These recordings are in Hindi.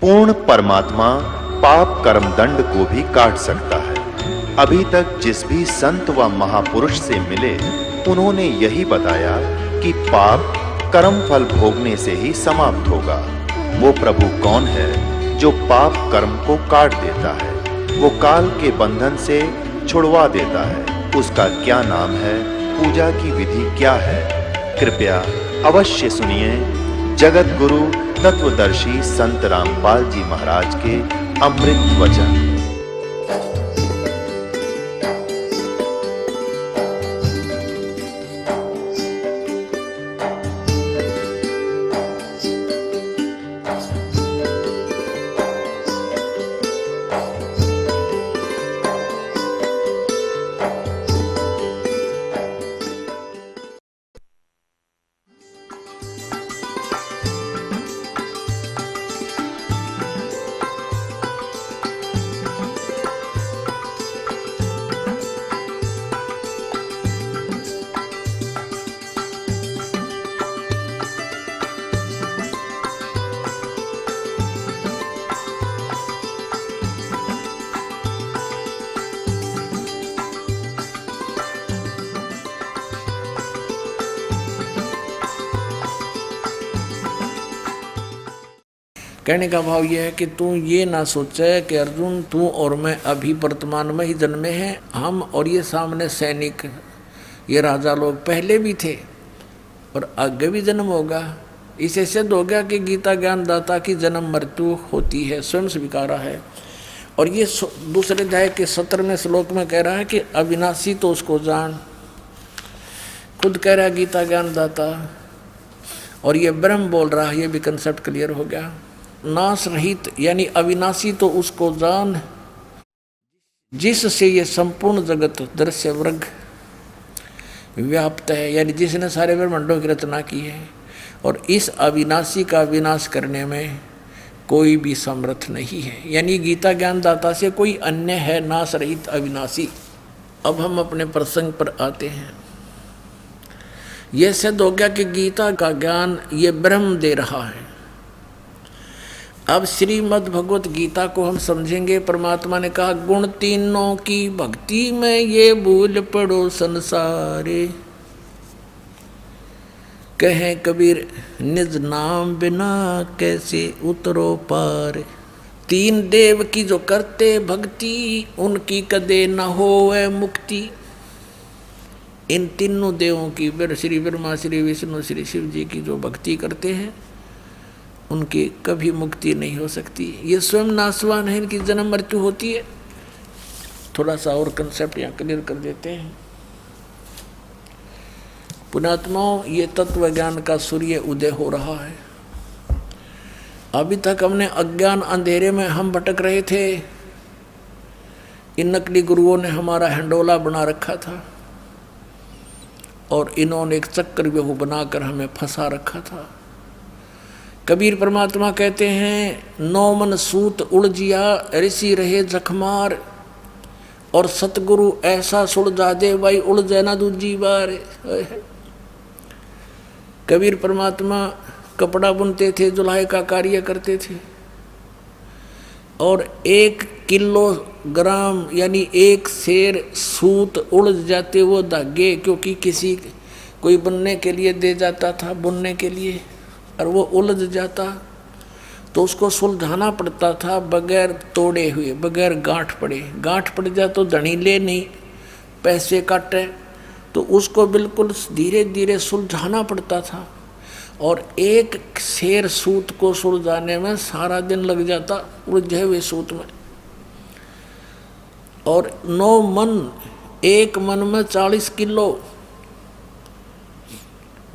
पूर्ण परमात्मा पाप कर्म दंड को भी काट सकता है। अभी तक जिस भी संत व महापुरुष से मिले, उन्होंने यही बताया कि पाप कर्म फल भोगने से ही समाप्त होगा। वो प्रभु कौन है जो पाप कर्म को काट देता है, वो काल के बंधन से छुड़वा देता है। उसका क्या नाम है, पूजा की विधि क्या है? कृपया अवश्य सुनिए जगत गुरु तत्वदर्शी संत रामपाल जी महाराज के अमृत वचन। कहने का भाव यह है कि तू ये ना सोचे कि अर्जुन तू और मैं अभी वर्तमान में ही जन्मे हैं। हम और ये सामने सैनिक, ये राजा लोग पहले भी थे और आगे भी जन्म होगा। इसे सिद्ध हो गया कि गीता ज्ञानदाता की जन्म मृत्यु होती है, स्वयं स्वीकारा है। और ये दूसरे अध्याय के 17वें श्लोक में कह रहा है कि अविनाशी तो उसको जान, खुद कह रहा है गीता ज्ञानदाता। और ये ब्रह्म बोल रहा है, ये भी कंसेप्ट क्लियर हो गया। नाश रहित यानी अविनाशी तो उसको जान जिससे ये संपूर्ण जगत दृश्य वर्ग व्याप्त है, यानी जिसने सारे ब्रह्मांडों की रचना की है। और इस अविनाशी का विनाश करने में कोई भी समर्थ नहीं है, यानी गीता ज्ञानदाता से कोई अन्य है नाश रहित अविनाशी। अब हम अपने प्रसंग पर आते हैं। यह सिद्ध हो गया कि गीता का ज्ञान ये ब्रह्म दे रहा है। अब श्रीमद् भगवत गीता को हम समझेंगे। परमात्मा ने कहा गुण तीनों की भक्ति में ये भूल पड़ो संसारे, कहें कबीर निज नाम बिना कैसे उतरो पार। तीन देव की जो करते भक्ति उनकी कदे न होवे मुक्ति। इन तीनों देवों की, श्री ब्रह्मा श्री विष्णु श्री शिव जी की जो भक्ति करते हैं उनकी कभी मुक्ति नहीं हो सकती। ये स्वयं नाशवान है, इनकी जन्म मृत्यु होती है। थोड़ा सा और कंसेप्ट यहाँ क्लियर कर देते हैं। पुण्यात्माओं, ये तत्व ज्ञान का सूर्य उदय हो रहा है। अभी तक हमने अज्ञान अंधेरे में हम भटक रहे थे। इन नकली गुरुओं ने हमारा हिंडोला बना रखा था और इन्होंने एक चक्रव्यूह बनाकर हमें फंसा रखा था। कबीर परमात्मा कहते हैं नौ मन सूत उलझिया ऋषि रहे जखमार, और सतगुरु ऐसा सुलझा दे भाई उलझे ना दूजी बार। कबीर परमात्मा कपड़ा बुनते थे, जुलाई का कार्य करते थे, और 1 किलोग्राम यानी 1 सेर सूत उलझ जाते वो धागे, क्योंकि किसी कोई बुनने के लिए दे जाता था, बुनने के लिए, और वो उलझ जाता तो उसको सुलझाना पड़ता था बगैर तोड़े हुए, बगैर गांठ पड़े। गांठ पड़ जाए तो धनी ले नहीं, पैसे काटे, तो उसको बिल्कुल धीरे धीरे सुलझाना पड़ता था। और 1 सेर सूत को सुलझाने में सारा दिन लग जाता उलझे हुए सूत में। और 9 मन, 1 मन में 40 किलो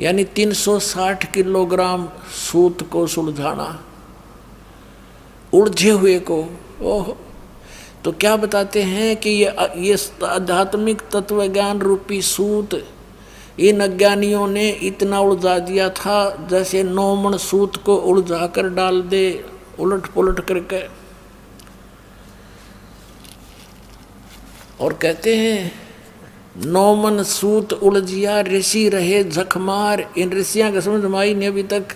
यानी 360 किलोग्राम सूत को सुलझाना उलझे हुए को। ओह, तो क्या बताते हैं कि ये आध्यात्मिक तत्व ज्ञान रूपी सूत इन अज्ञानियों ने इतना उलझा दिया था जैसे 9 मन सूत को उलझा कर डाल दे उलट पुलट करके। और कहते हैं 9 मन सूत उलझिया ऋषि रहे जखमार। इन ऋषियों का समझ में आई नहीं अभी तक।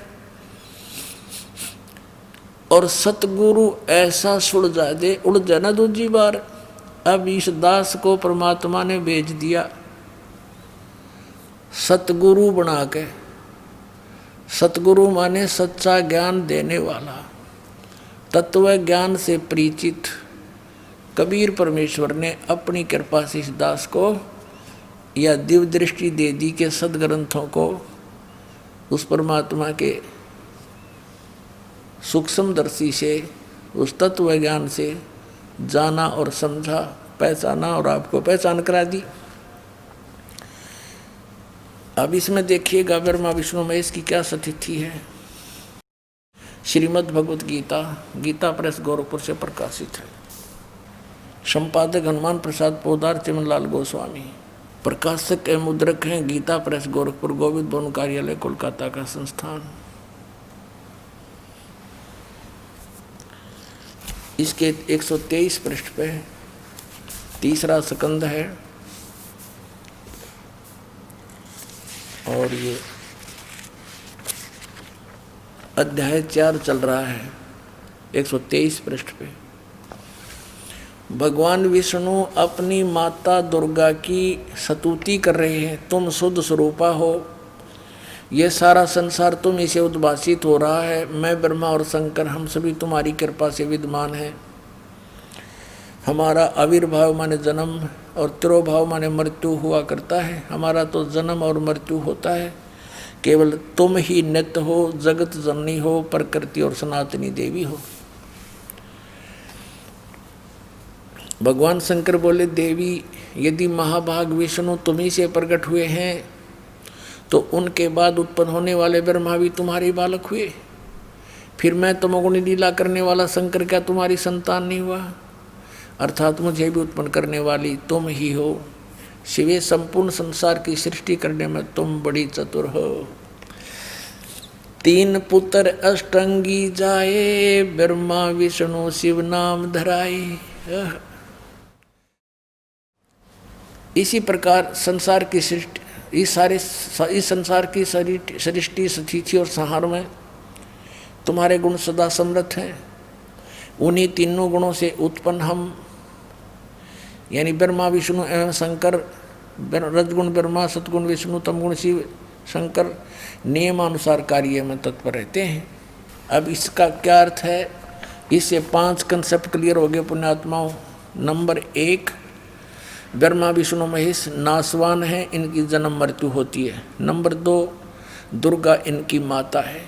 और सतगुरु ऐसा सुलझा दे, उड़ जाए ना दूसरी बार। अब इस दास को परमात्मा ने भेज दिया सतगुरु बना के। सतगुरु माने सच्चा ज्ञान देने वाला, तत्व ज्ञान से परिचित। कबीर परमेश्वर ने अपनी कृपा से इस दास को या दिव्य दृष्टि दे दी के सदग्रंथों को उस परमात्मा के सूक्ष्म दर्शी से, उस तत्व ज्ञान से जाना और समझा, पहचाना और आपको पहचान करा दी। अब इसमें देखिएगा ब्रह्मा विष्णु महेश की क्या स्थिति है। श्रीमद् भगवत गीता, गीता प्रेस गोरखपुर से प्रकाशित है। संपादक हनुमान प्रसाद पोदार, चिमनलाल गोस्वामी। प्रकाशक एवं मुद्रक हैं गीता प्रेस गोरखपुर, गोविंद भवन कार्यालय कोलकाता का संस्थान। इसके 123 पृष्ठ पे तीसरा स्कंद है और ये अध्याय 4 चल रहा है। 123 पृष्ठ पे भगवान विष्णु अपनी माता दुर्गा की स्तुति कर रहे हैं। तुम शुद्ध स्वरूपा हो, ये सारा संसार तुम इसे उद्भासित हो रहा है। मैं ब्रह्मा और शंकर हम सभी तुम्हारी कृपा से विद्यमान हैं। हमारा आविर्भाव माने जन्म और तिरोभाव माने मृत्यु हुआ करता है। हमारा तो जन्म और मृत्यु होता है, केवल तुम ही नित्य हो, जगत जननी हो, प्रकृति और सनातनी देवी हो। भगवान शंकर बोले, देवी यदि महाभाग विष्णु तुम्ही से प्रकट हुए हैं तो उनके बाद उत्पन्न होने वाले ब्रह्मा भी तुम्हारे बालक हुए। फिर मैं तमोगुणी लीला करने वाला शंकर क्या तुम्हारी संतान नहीं हुआ? अर्थात मुझे भी उत्पन्न करने वाली तुम ही हो। शिवे संपूर्ण संसार की सृष्टि करने में तुम बड़ी चतुर हो। 3 पुत्र अष्टंगी जाए, ब्रह्मा विष्णु शिव नाम धराए। इसी प्रकार संसार की सृष्टि, इस संसार की सृष्टि स्थिति और संहार में तुम्हारे गुण सदा समृद्ध हैं। उन्हीं तीनों गुणों से उत्पन्न हम यानी ब्रह्मा विष्णु एवं शंकर, रजगुण ब्रह्मा, सतगुण विष्णु, तमगुण शिव शंकर नियमानुसार कार्य में तत्पर रहते हैं। अब इसका क्या अर्थ है? इससे 5 कंसेप्ट क्लियर हो गए पुण्यात्माओं। नंबर 1, ब्रह्मा विष्णु महेश नासवान है, इनकी जन्म मृत्यु होती है। नंबर 2, दुर्गा इनकी माता है।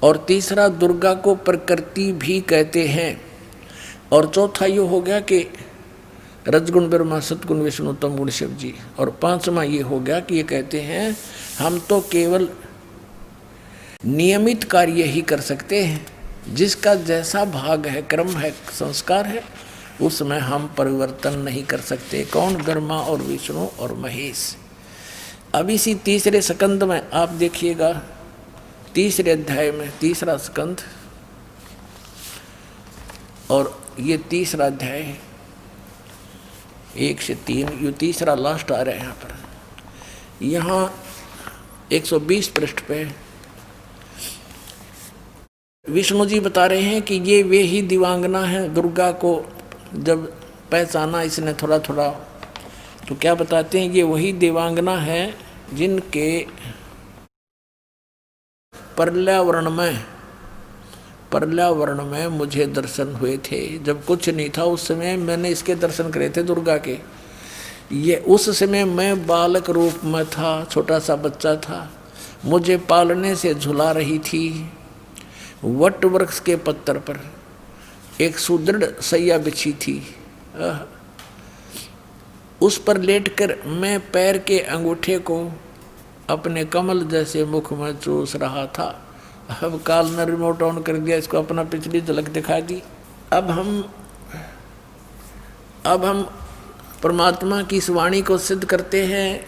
और तीसरा, दुर्गा को प्रकृति भी कहते हैं। और चौथा ये हो गया कि रजगुण ब्रह्मा, सतगुण विष्णु, तमगुण शिव जी। और 5वां ये हो गया कि ये कहते हैं हम तो केवल नियमित कार्य ही कर सकते हैं, जिसका जैसा भाग है, क्रम है, संस्कार है, उसमें हम परिवर्तन नहीं कर सकते। कौन? ब्रह्मा और विष्णु और महेश। अब इसी तीसरे स्कंद में आप देखिएगा, तीसरे अध्याय में तीसरा स्कंद और ये तीसरा अध्याय है 1 से 3, ये तीसरा लास्ट आ रहा है यहाँ पर। यहाँ 120 पृष्ठ पे विष्णु जी बता रहे हैं कि ये वे ही दिवांगना हैं। दुर्गा को जब पहचाना इसने थोड़ा थोड़ा तो क्या बताते हैं, ये वही देवांगना है जिनके पर्यावरण में मुझे दर्शन हुए थे। जब कुछ नहीं था उस समय मैंने इसके दर्शन करे थे, दुर्गा के। ये उस समय मैं बालक रूप में था, छोटा सा बच्चा था। मुझे पालने से झुला रही थी। वट वृक्ष के पत्तर पर एक सुदृढ़ सैया बिछी थी। उस पर लेटकर मैं पैर के अंगूठे को अपने कमल जैसे मुख में चूस रहा था। अब काल ने रिमोट ऑन कर दिया, इसको अपना पिछली झलक दिखा दी। अब हम परमात्मा की इस वाणी को सिद्ध करते हैं।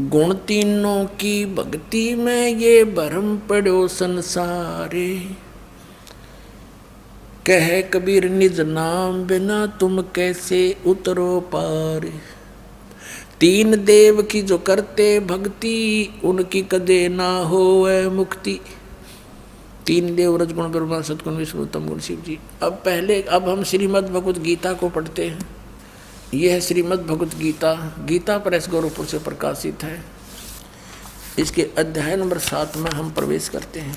गुण तीनों की भक्ति में ये भरम पड़ो संसारे, कह कबीर निज नाम बिना तुम कैसे उतरो पार। तीन देव की जो करते भक्ति उनकी कदे ना होवे मुक्ति। तीन देव रजगुण ब्रह्मा सतगुण विष्णु तमगुण शिव जी। अब हम श्रीमद् भगवत गीता को पढ़ते हैं। यह है श्रीमद् भगवत गीता, गीता प्रेस गोरखपुर से प्रकाशित है। इसके अध्याय नंबर 7 में हम प्रवेश करते हैं।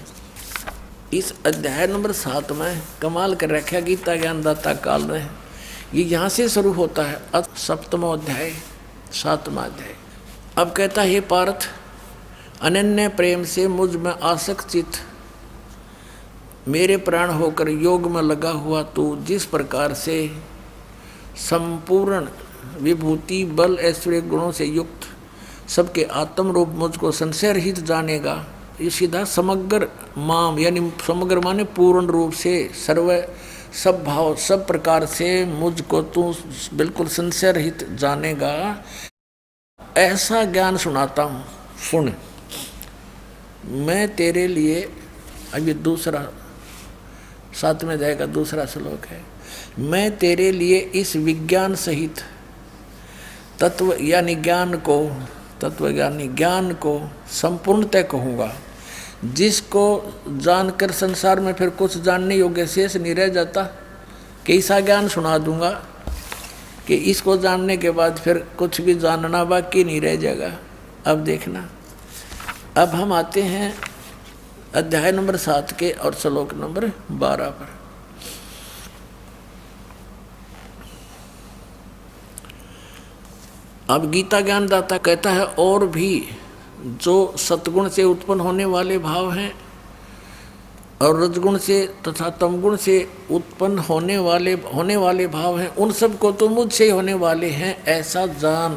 इस अध्याय नंबर 7 में कमाल कर रखा गीता ज्ञानदाता काल में। ये यहाँ से शुरू होता है, 7वां अध्याय 7वां अध्याय। अब कहता है, हे पार्थ, अनन्य प्रेम से मुझ में आसक्त चित्त मेरे प्राण होकर योग में लगा हुआ तू जिस प्रकार से संपूर्ण विभूति बल ऐश्वर्य गुणों से युक्त सबके आत्म रूप मुझको संशय रहित जानेगा। ये सीधा समग्र माम, यानी समग्र माने पूर्ण रूप से सर्व सब भाव सब प्रकार से मुझको तू बिल्कुल संशय रहित जानेगा, ऐसा ज्ञान सुनाता हूँ। सुन, मैं तेरे लिए, अब ये दूसरा 7वें अध्याय का दूसरा श्लोक है, मैं तेरे लिए इस विज्ञान सहित तत्व यानी ज्ञान को, तत्वज्ञानी ज्ञान को संपूर्णतः कहूँगा, जिसको जानकर संसार में फिर कुछ जानने योग्य शेष नहीं रह जाता। कि ऐसा ज्ञान सुना दूंगा कि इसको जानने के बाद फिर कुछ भी जानना बाकी नहीं रह जाएगा। अब देखना, अब हम आते हैं अध्याय नंबर 7 के और श्लोक नंबर 12 पर। अब गीता ज्ञानदाता कहता है, और भी जो सतगुण से उत्पन्न होने वाले भाव हैं और रजगुण से तथा तमगुण से उत्पन्न होने वाले भाव हैं, उन सब को तो मुझसे होने वाले हैं ऐसा जान,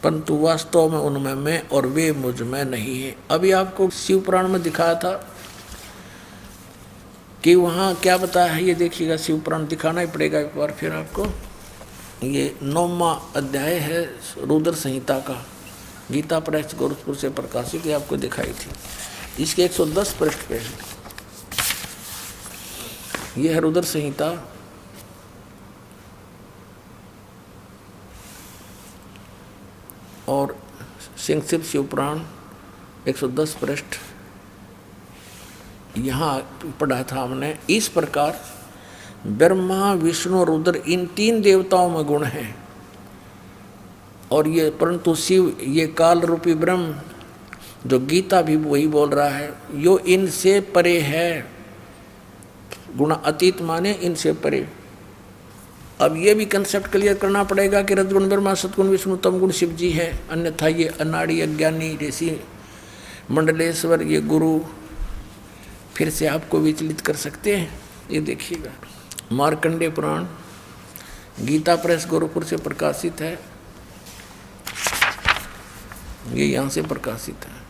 परंतु वास्तव में उनमें मैं और वे मुझ में नहीं है। अभी आपको शिव पुराण में दिखाया था कि वहाँ क्या बताया है, ये देखिएगा। शिव पुराण दिखाना ही पड़ेगा एक बार फिर आपको। ये 9वां अध्याय है रुद्र संहिता का, गीता प्रेस गोरखपुर से प्रकाशित, ये आपको दिखाई थी। इसके 110 पृष्ठ पे है। ये है रुद्र संहिता, और सिंह शिव पुराण 110 पृष्ठ यहाँ पढ़ा था हमने। इस प्रकार ब्रह्मा विष्णु रुद्र इन 3 देवताओं में गुण हैं, और ये परंतु शिव ये काल रूपी ब्रह्म, जो गीता भी वही बोल रहा है, यो इनसे परे है। गुण अतीत माने इनसे परे। अब ये भी कंसेप्ट क्लियर करना पड़ेगा कि रजगुण ब्रह्मा सतगुण विष्णु तमगुण शिव जी है, अन्यथा ये अनाड़ी अज्ञानी ऋषि मंडलेश्वर ये गुरु फिर से आपको विचलित कर सकते हैं। ये देखिएगा, मार्कंडेय पुराण गीता प्रेस गोरखपुर से प्रकाशित है, ये यहाँ से प्रकाशित है।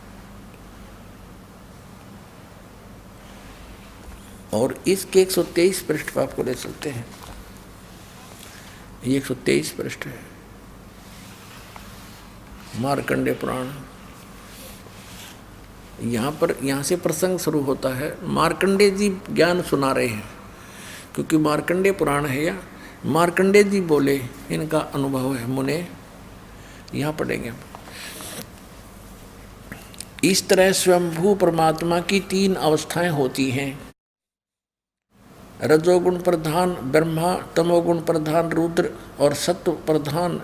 और इसके 123 पृष्ठ पर आपको ले चलते हैं। ये 123 पृष्ठ है मार्कंडेय पुराण। यहाँ से प्रसंग शुरू होता है। मार्कंडेय जी ज्ञान सुना रहे हैं, क्योंकि मार्कंडेय पुराण है, या मार्कंडेय जी बोले, इनका अनुभव है मुने। यहाँ पढ़ेंगे हम। इस तरह स्वयंभू परमात्मा की 3 अवस्थाएं होती हैं। रजोगुण प्रधान ब्रह्मा, तमोगुण प्रधान रुद्र और सत्व प्रधान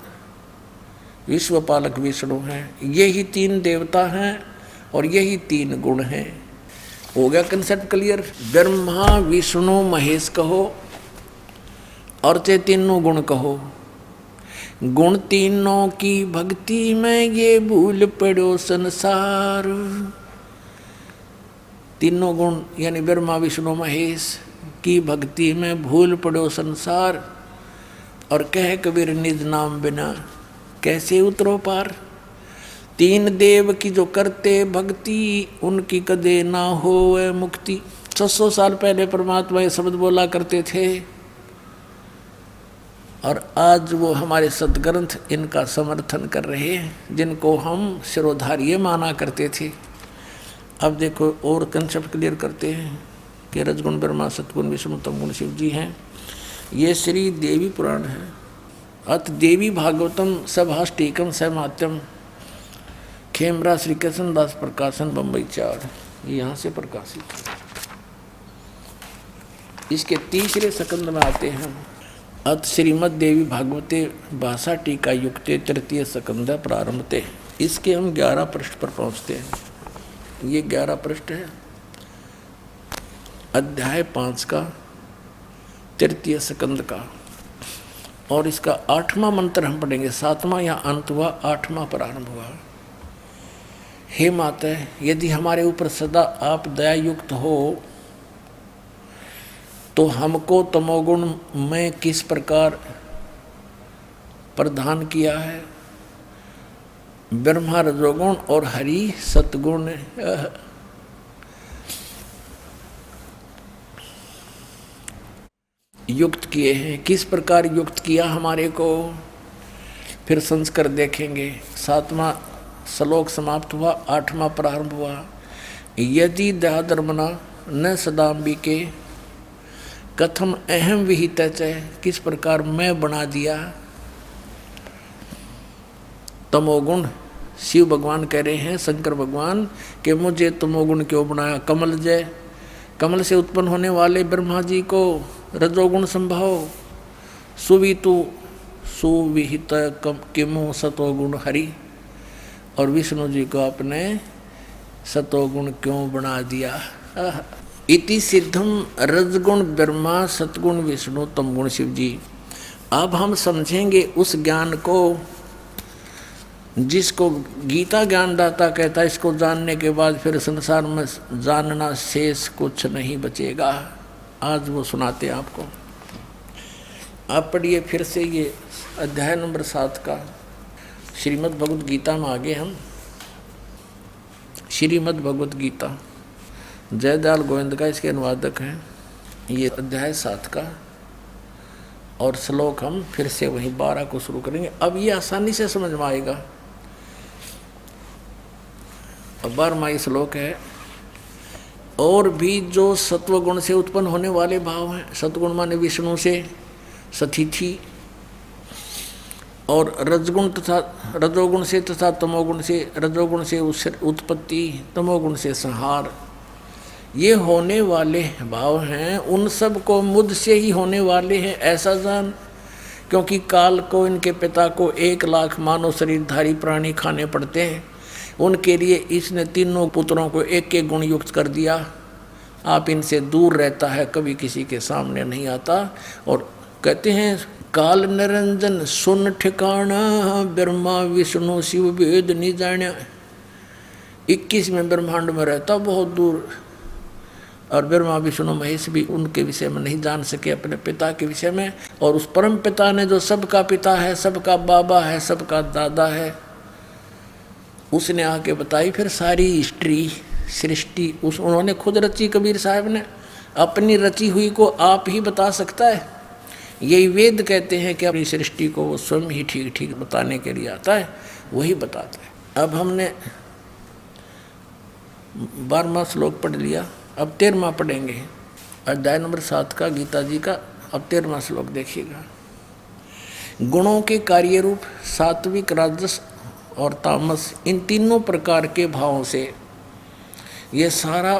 विश्वपालक विष्णु हैं। यही 3 देवता हैं और यही 3 गुण हैं। हो गया कंसेप्ट क्लियर। ब्रह्मा विष्णु महेश कहो और ते तीनों गुण कहो। गुण तीनों की भक्ति में ये भूल पड़ो संसार। तीनों गुण यानी ब्रह्मा विष्णु महेश की भक्ति में भूल पड़ो संसार। और कह कबीर निज नाम बिना कैसे उतरो पार। 3 देव की जो करते भक्ति उनकी कदे ना होवे मुक्ति। 600 साल पहले परमात्मा ये शब्द बोला करते थे, और आज वो हमारे सदग्रंथ इनका समर्थन कर रहे हैं, जिनको हम शिरोधार्य माना करते थे। अब देखो और कंसेप्ट क्लियर करते हैं कि रजगुण ब्रह्मा सतगुण विष्णु तमगुण शिव जी हैं। ये श्री देवी पुराण है, अत देवी भागवतम सभाष्टीकम समात्यम खेमरा श्री कृष्ण दास प्रकाशन बम्बई 4, यहाँ से प्रकाशित है। इसके तीसरे सकंद में आते हैं। अत श्रीमद देवी भागवते भाषा टीका युक्ते तृतीय सकंद प्रारंभते। इसके हम 11 पृष्ठ पर पहुँचते हैं। ये 11 पृष्ठ है अध्याय 5 का तृतीय सकंद का, और इसका 8वां मंत्र हम पढ़ेंगे। 7वां या अंत हुआ, 8वां प्रारंभ हुआ। हे माता, यदि हमारे ऊपर सदा आप दया युक्त हो तो हमको तमोगुण में किस प्रकार प्रदान किया है। ब्रह्मा रजोगुण और हरि सतगुण युक्त किए हैं। किस प्रकार युक्त किया हमारे को, फिर संस्कार देखेंगे। 7वां श्लोक समाप्त हुआ, 8वां प्रारंभ हुआ। यदि दयाधर्मना न सदाम्बिके कथम अहम विहित, किस प्रकार मैं बना दिया तमोगुण। शिव भगवान कह रहे हैं, शंकर भगवान, कि मुझे तमोगुण क्यों बनाया। कमल जय, कमल से उत्पन्न होने वाले ब्रह्मा जी को रजोगुण संभव, सुवितु सुविहित किमु सतोगुण हरि, और विष्णु जी को आपने सतोगुण क्यों बना दिया। इति सिद्धम रजगुण ब्रह्मा सतगुण विष्णु तमगुण शिव जी। अब हम समझेंगे उस ज्ञान को जिसको गीता ज्ञानदाता कहता है। इसको जानने के बाद फिर संसार में जानना शेष कुछ नहीं बचेगा। आज वो सुनाते हैं आपको। आप पढ़िए फिर से ये अध्याय नंबर 7 का। श्रीमद् भगवद गीता में आगे हम। श्रीमद् भगवद गीता जयदयाल गोविंद का इसके अनुवादक हैं। ये अध्याय 7 का, और श्लोक हम फिर से वहीं 12 को शुरू करेंगे। अब ये आसानी से समझ में आएगा। 12वां श्लोक है। और भी जो सत्वगुण से उत्पन्न होने वाले भाव हैं, सत्वगुण माने विष्णु से सतिथि, और रजगुण तथा रजोगुण से तथा तमोगुण से, रजोगुण से उत्पत्ति, तमोगुण से संहार, ये होने वाले भाव हैं। उन सब को मुझ से ही होने वाले हैं ऐसा जान, क्योंकि काल को इनके पिता को 1 लाख मानव शरीरधारी प्राणी खाने पड़ते हैं। उनके लिए इसने तीनों पुत्रों को एक एक गुण युक्त कर दिया। आप इनसे दूर रहता है, कभी किसी के सामने नहीं आता। और कहते हैं काल निरंजन सुन ठिकाना, ब्रह्मा विष्णु शिव वेद नहीं जाना। 21 में ब्रह्मांड में रहता बहुत दूर, और ब्रह्मा विष्णु महेश भी उनके विषय में नहीं जान सके, अपने पिता के विषय में। और उस परम पिता ने जो सबका पिता है, सबका बाबा है, सबका दादा है, उसने आके बताई फिर सारी हिस्ट्री सृष्टि। उन्होंने खुद रची। कबीर साहब ने अपनी रची हुई को आप ही बता सकता है। यही वेद कहते हैं कि अपनी सृष्टि को वो स्वयं ही ठीक ठीक बताने के लिए आता है, वही बताता है। अब हमने 12वां श्लोक पढ़ लिया, अब 13वां पढ़ेंगे। अध्याय नंबर 7 का गीता जी का। अब 13वां श्लोक देखिएगा। गुणों के कार्य रूप सात्विक, राजस और तामस, इन तीनों प्रकार के भावों से ये सारा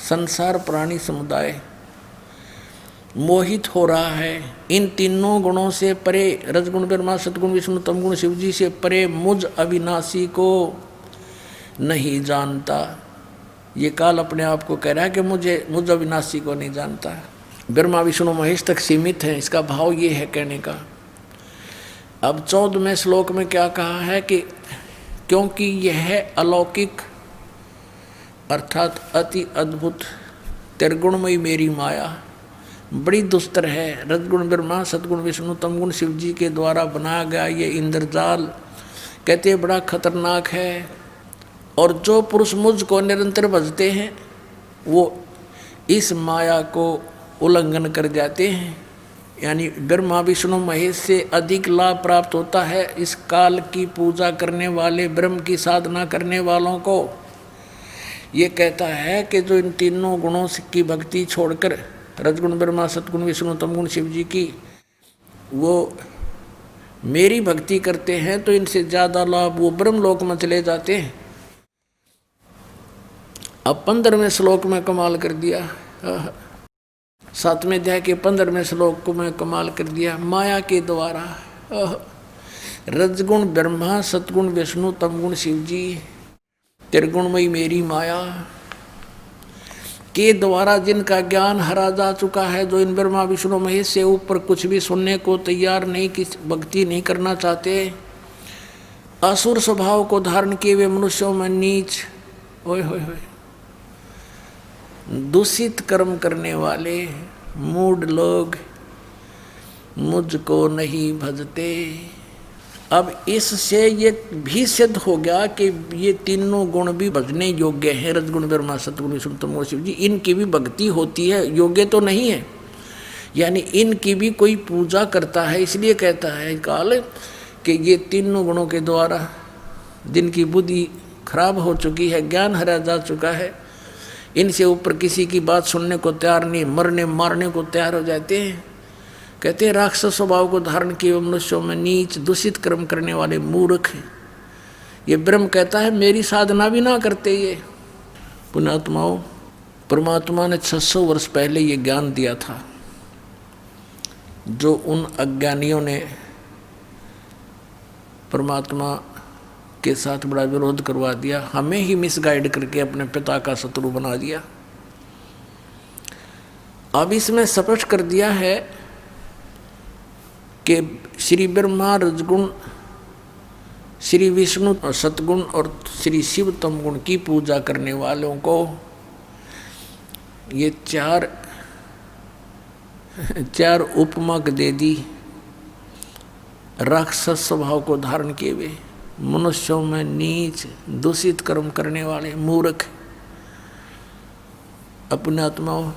संसार प्राणी समुदाय मोहित हो रहा है। इन तीनों गुणों से परे, रजगुण ब्रह्मा सतगुण विष्णु तमगुण शिव जी से परे मुझ अविनाशी को नहीं जानता। ये काल अपने आप को कह रहा है कि मुझ अविनाशी को नहीं जानता। ब्रह्मा विष्णु महेश तक सीमित है, इसका भाव ये है कहने का। अब 14वें श्लोक में क्या कहा है कि क्योंकि यह अलौकिक अर्थात अति अद्भुत त्रिगुणमयी मेरी माया बड़ी दुस्तर है। रजगुण ब्रह्मा सतगुण विष्णु तमगुण शिव जी के द्वारा बनाया गया ये इंद्रजाल कहते बड़ा खतरनाक है। और जो पुरुष मुझ को निरंतर भजते हैं वो इस माया को उल्लंघन कर जाते हैं। यानी ब्रह्मा विष्णु महेश से अधिक लाभ प्राप्त होता है इस काल की पूजा करने वाले, ब्रह्म की साधना करने वालों को। ये कहता है कि जो इन तीनों गुणों की भक्ति छोड़कर, रजगुण ब्रह्मा सतगुण विष्णु तमगुण शिव जी की, वो मेरी भक्ति करते हैं तो इनसे ज्यादा लाभ वो ब्रह्मलोक में चले जाते हैं। अब 15वें श्लोक में कमाल कर दिया, 7वें अध्याय के 15वें श्लोक को मैं कमाल कर दिया। माया के द्वारा रजगुण ब्रह्मा, सतगुण विष्णु, तमगुण शिव जी, त्रिगुणमयी मेरी माया के द्वारा जिनका ज्ञान हरा जा चुका है, जो इन ब्रह्मा विष्णु महेश से ऊपर कुछ भी सुनने को तैयार नहीं, किस भक्ति नहीं करना चाहते, असुर स्वभाव को धारण किए हुए मनुष्यों में नीच, ओए होए होए, दूषित कर्म करने वाले मूढ़ लोग मुझको नहीं भजते। अब इससे ये भी सिद्ध हो गया कि ये तीनों गुण भी भजने योग्य हैं, रजगुण ब्रह्मा, सतगुण विष्णु, तमगुण शिव जी, इनकी भी भक्ति होती है, योग्य तो नहीं है, यानी इनकी भी कोई पूजा करता है। इसलिए कहता है काल कि ये तीनों गुणों के द्वारा जिनकी बुद्धि खराब हो चुकी है, ज्ञान हरा जा चुका है, इनसे ऊपर किसी की बात सुनने को तैयार नहीं, मरने मारने को तैयार हो जाते हैं। कहते हैं राक्षस स्वभाव को धारण किए मनुष्यों में नीच, दूषित कर्म करने वाले मूर्ख। ये ब्रह्म कहता है मेरी साधना भी ना करते ये पुण्यात्माओं। परमात्मा ने 600 वर्ष पहले ये ज्ञान दिया था, जो उन अज्ञानियों ने परमात्मा के साथ बड़ा विरोध करवा दिया, हमें ही मिसगाइड करके अपने पिता का शत्रु बना दिया। अब इसमें स्पष्ट कर दिया है कि श्री ब्रह्मा रजगुण, श्री विष्णु सतगुण और श्री शिव तमगुण की पूजा करने वालों को ये चार उपमा दे दी। राक्षस स्वभाव को धारण किए हुए मनुष्यों में नीच, दूषित कर्म करने वाले मूर्ख। अपने आत्माओं,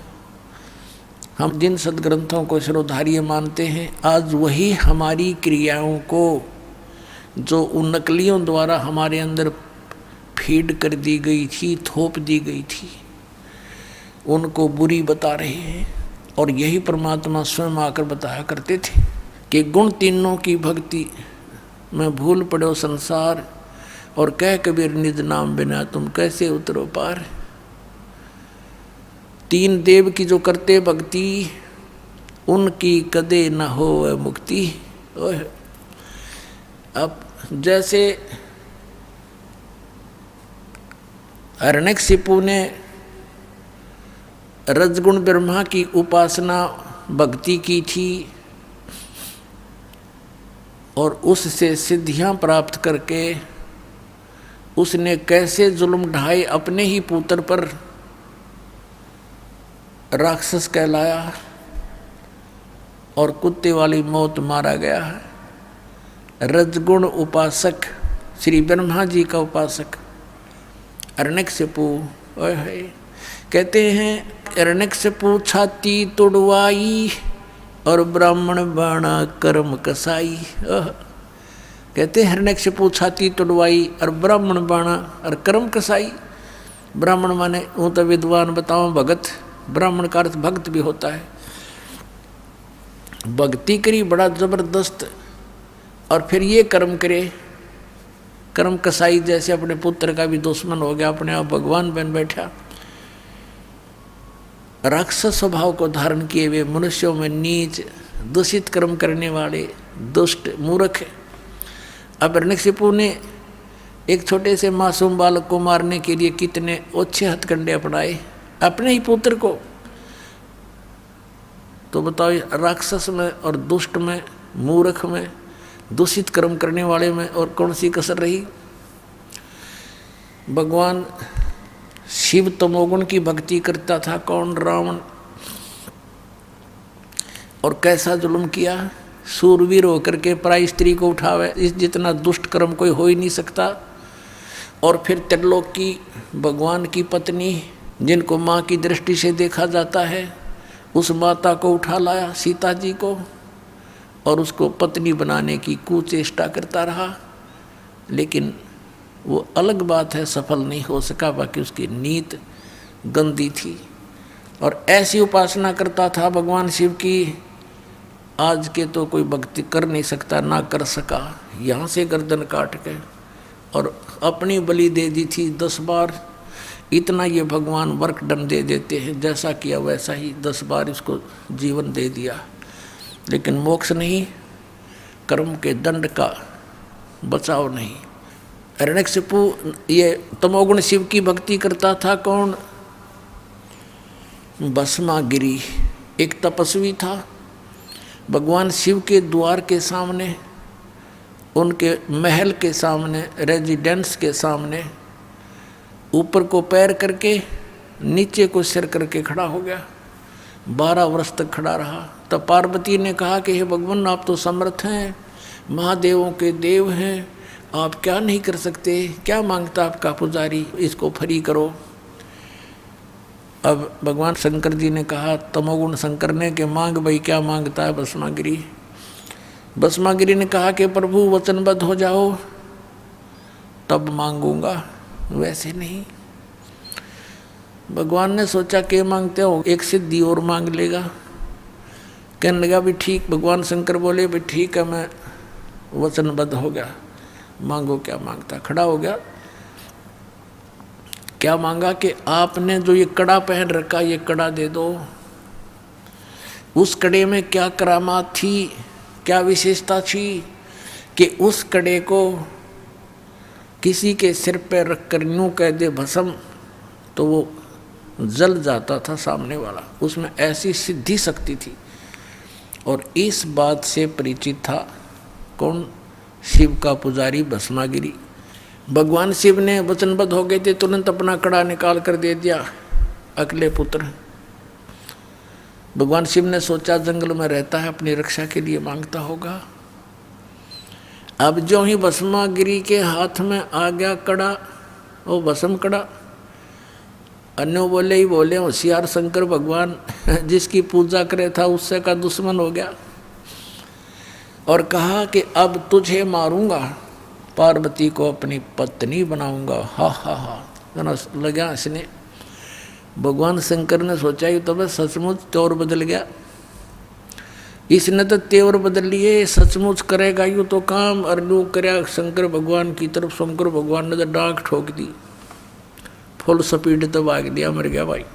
हम जिन सदग्रंथों को शिरोधार्य मानते हैं, आज वही हमारी क्रियाओं को जो उन नकलियों द्वारा हमारे अंदर फीड कर दी गई थी, थोप दी गई थी, उनको बुरी बता रहे हैं। और यही परमात्मा स्वयं आकर बताया करते थे कि गुण तीनों की भक्ति में भूल पड़ो संसार, और कह कबीर निज नाम बिना तुम कैसे उतरो पार। तीन देव की जो करते भक्ति, उनकी कदे न हो मुक्ति। अब जैसे हिरण्यकशिपु ने रजगुण ब्रह्मा की उपासना भक्ति की थी और उससे सिद्धियां प्राप्त करके उसने कैसे जुल्म ढाए अपने ही पुत्र पर, राक्षस कहलाया और कुत्ते वाली मौत मारा गया है। रजगुण उपासक श्री ब्रह्मा जी का उपासक हिरण्यकशिपु कहते हैं, हिरण्यकशिपु छाती तुड़वाई और ब्राह्मण बाणा कर्म कसाई। कहते हैं हिरण्यकशिपु छाती तुड़वाई और ब्राह्मण बाणा और कर्म कसाई। ब्राह्मण माने वो तो विद्वान, बताओ भगत, ब्राह्मण का अर्थ भक्त भी होता है। भक्ति करी बड़ा जबरदस्त और फिर ये कर्म करे, कर्म कसाई जैसे अपने पुत्र का भी दुश्मन हो गया, अपने आप भगवान बन बैठा। राक्षस स्वभाव को धारण किए हुए मनुष्यों में नीच, दूषित कर्म करने वाले दुष्ट मूर्ख। अब हिरण्यकशिपु ने एक छोटे से मासूम बालक को मारने के लिए कितने ओछे हथकंडे अपनाए, अपने ही पुत्र को। तो बताओ, राक्षस में और दुष्ट में, मूर्ख में, दूषित कर्म करने वाले में और कौन सी कसर रही। भगवान शिव तमोगुण की भक्ति करता था कौन? रावण। और कैसा जुल्म किया, सूरवीर होकर के पराई स्त्री को उठावे, इस जितना दुष्ट कर्म कोई हो ही नहीं सकता। और फिर त्रिलोक की भगवान की पत्नी, जिनको माँ की दृष्टि से देखा जाता है, उस माता को उठा लाया, सीता जी को, और उसको पत्नी बनाने की कुचेष्टा करता रहा। लेकिन वो अलग बात है, सफल नहीं हो सका, बाकी उसकी नीत गंदी थी। और ऐसी उपासना करता था भगवान शिव की आज के तो कोई भक्ति कर नहीं सकता, ना कर सका। यहाँ से गर्दन काट के और अपनी बलि दे दी थी 10 बार। इतना ये भगवान वर्कडन दे देते हैं, जैसा किया वैसा ही 10 बार इसको जीवन दे दिया। लेकिन मोक्ष नहीं, कर्म के दंड का बचाव नहीं। हिरण्यकशिपु ये तमोगुण शिव की भक्ति करता था। कौन? भस्मागिरी एक तपस्वी था। भगवान शिव के द्वार के सामने, उनके महल के सामने, रेजिडेंस के सामने ऊपर को पैर करके नीचे को सिर करके खड़ा हो गया। 12 वर्ष तक खड़ा रहा। तब पार्वती ने कहा कि हे भगवान, आप तो समर्थ हैं, महादेवों के देव हैं, आप क्या नहीं कर सकते? क्या मांगता आपका पुजारी? इसको फ्री करो। अब भगवान शंकर जी ने कहा, तमोगुण शंकर ने, कि मांग भाई, क्या मांगता है भस्मागिरी? भस्मागिरी ने कहा कि प्रभु वचनबद्ध हो जाओ तब मांगूंगा, वैसे नहीं। भगवान ने सोचा कि मांगते हो, एक सिद्धि और मांग लेगा। कहने लगा भी ठीक। भगवान शंकर बोले भी ठीक है, मैं वचनबद्ध हो गया, मांगो क्या मांगता। खड़ा हो गया। क्या मांगा कि आपने जो ये कड़ा पहन रखा, ये कड़ा दे दो। उस कड़े में क्या करामात थी, क्या विशेषता थी कि उस कड़े को किसी के सिर पर रख कर यूँ कह दे भस्म, तो वो जल जाता था सामने वाला। उसमें ऐसी सिद्धि शक्ति थी। और इस बात से परिचित था कौन? शिव का पुजारी भस्मागिरी। भगवान शिव ने वचनबद्ध हो गए थे, तुरंत अपना कड़ा निकाल कर दे दिया अगले पुत्र। भगवान शिव ने सोचा जंगल में रहता है, अपनी रक्षा के लिए मांगता होगा। अब जो ही भस्मागिरी के हाथ में आ गया कड़ा, वो भस्म कड़ा, अन्यों बोले ही बोले, होशियार शंकर भगवान जिसकी पूजा करे था उससे का दुश्मन हो गया। और कहा कि अब तुझे मारूंगा, पार्वती को अपनी पत्नी बनाऊंगा। हा हा हा लगा इसने। भगवान शंकर ने सोचा ही तो बस सचमुच तौर बदल गया। इसने तो तेवर बदल लिए, सचमुच करेगा यूँ तो काम। और यूँ कराया शंकर भगवान की तरफ। शंकर भगवान ने तो डांक ठोक दी, फुल स्पीड तो भाग दिया, मर गया भाई।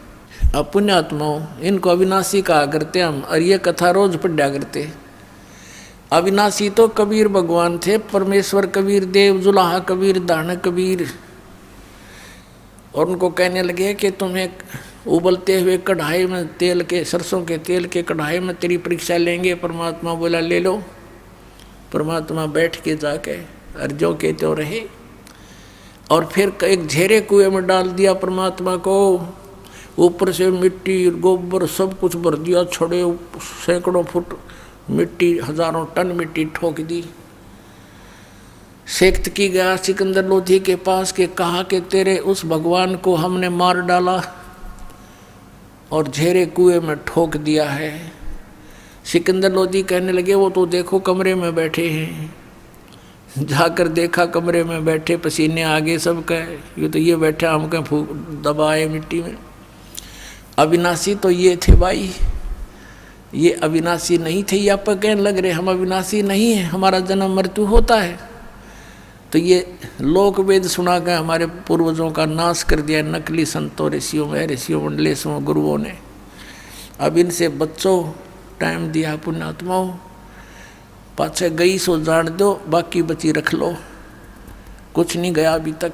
अब पुण्यात्माओं, इनको अविनाशी कहा करते हम, और ये कथा रोज पढ़ा करते। अविनाशी तो कबीर भगवान थे, परमेश्वर कबीर देव, जुलाहा कबीर, दान कबीर। और उनको कहने लगे कि तुम्हें उबलते हुए कढ़ाई में तेल के, सरसों के तेल के कढ़ाई में तेरी परीक्षा लेंगे। परमात्मा बोला ले लो। परमात्मा बैठ के जाके अर्जों के तो रहे। और फिर एक झेरे कुएं में डाल दिया परमात्मा को। ऊपर से मिट्टी गोबर सब कुछ भर दिया, छड़े सैकड़ों फुट मिट्टी, हजारों टन मिट्टी ठोक दी। सेक्त की गया सिकंदर लोधी के पास के, कहा कि तेरे उस भगवान को हमने मार डाला और झेरे कुएं में ठोक दिया है। सिकंदर लोधी कहने लगे वो तो देखो कमरे में बैठे हैं। जाकर देखा कमरे में बैठे, पसीने आगे सब कहे, ये तो ये बैठे हम कहें फूक दबाए मिट्टी में। अविनाशी तो ये थे भाई, ये अविनाशी नहीं थे। ये आप कहने लग रहे हम अविनाशी नहीं हैं, हमारा जन्म मृत्यु होता है। तो ये लोक वेद सुना कर हमारे पूर्वजों का नाश कर दिया नकली संतों, ऋषियों में, ऋषियों मंडलेशों, गुरुओं ने। अब इनसे बच्चों टाइम दिया पुण्यात्माओं, पाछे गई सो जान दो, बाकी बची रख लो। कुछ नहीं गया अभी तक,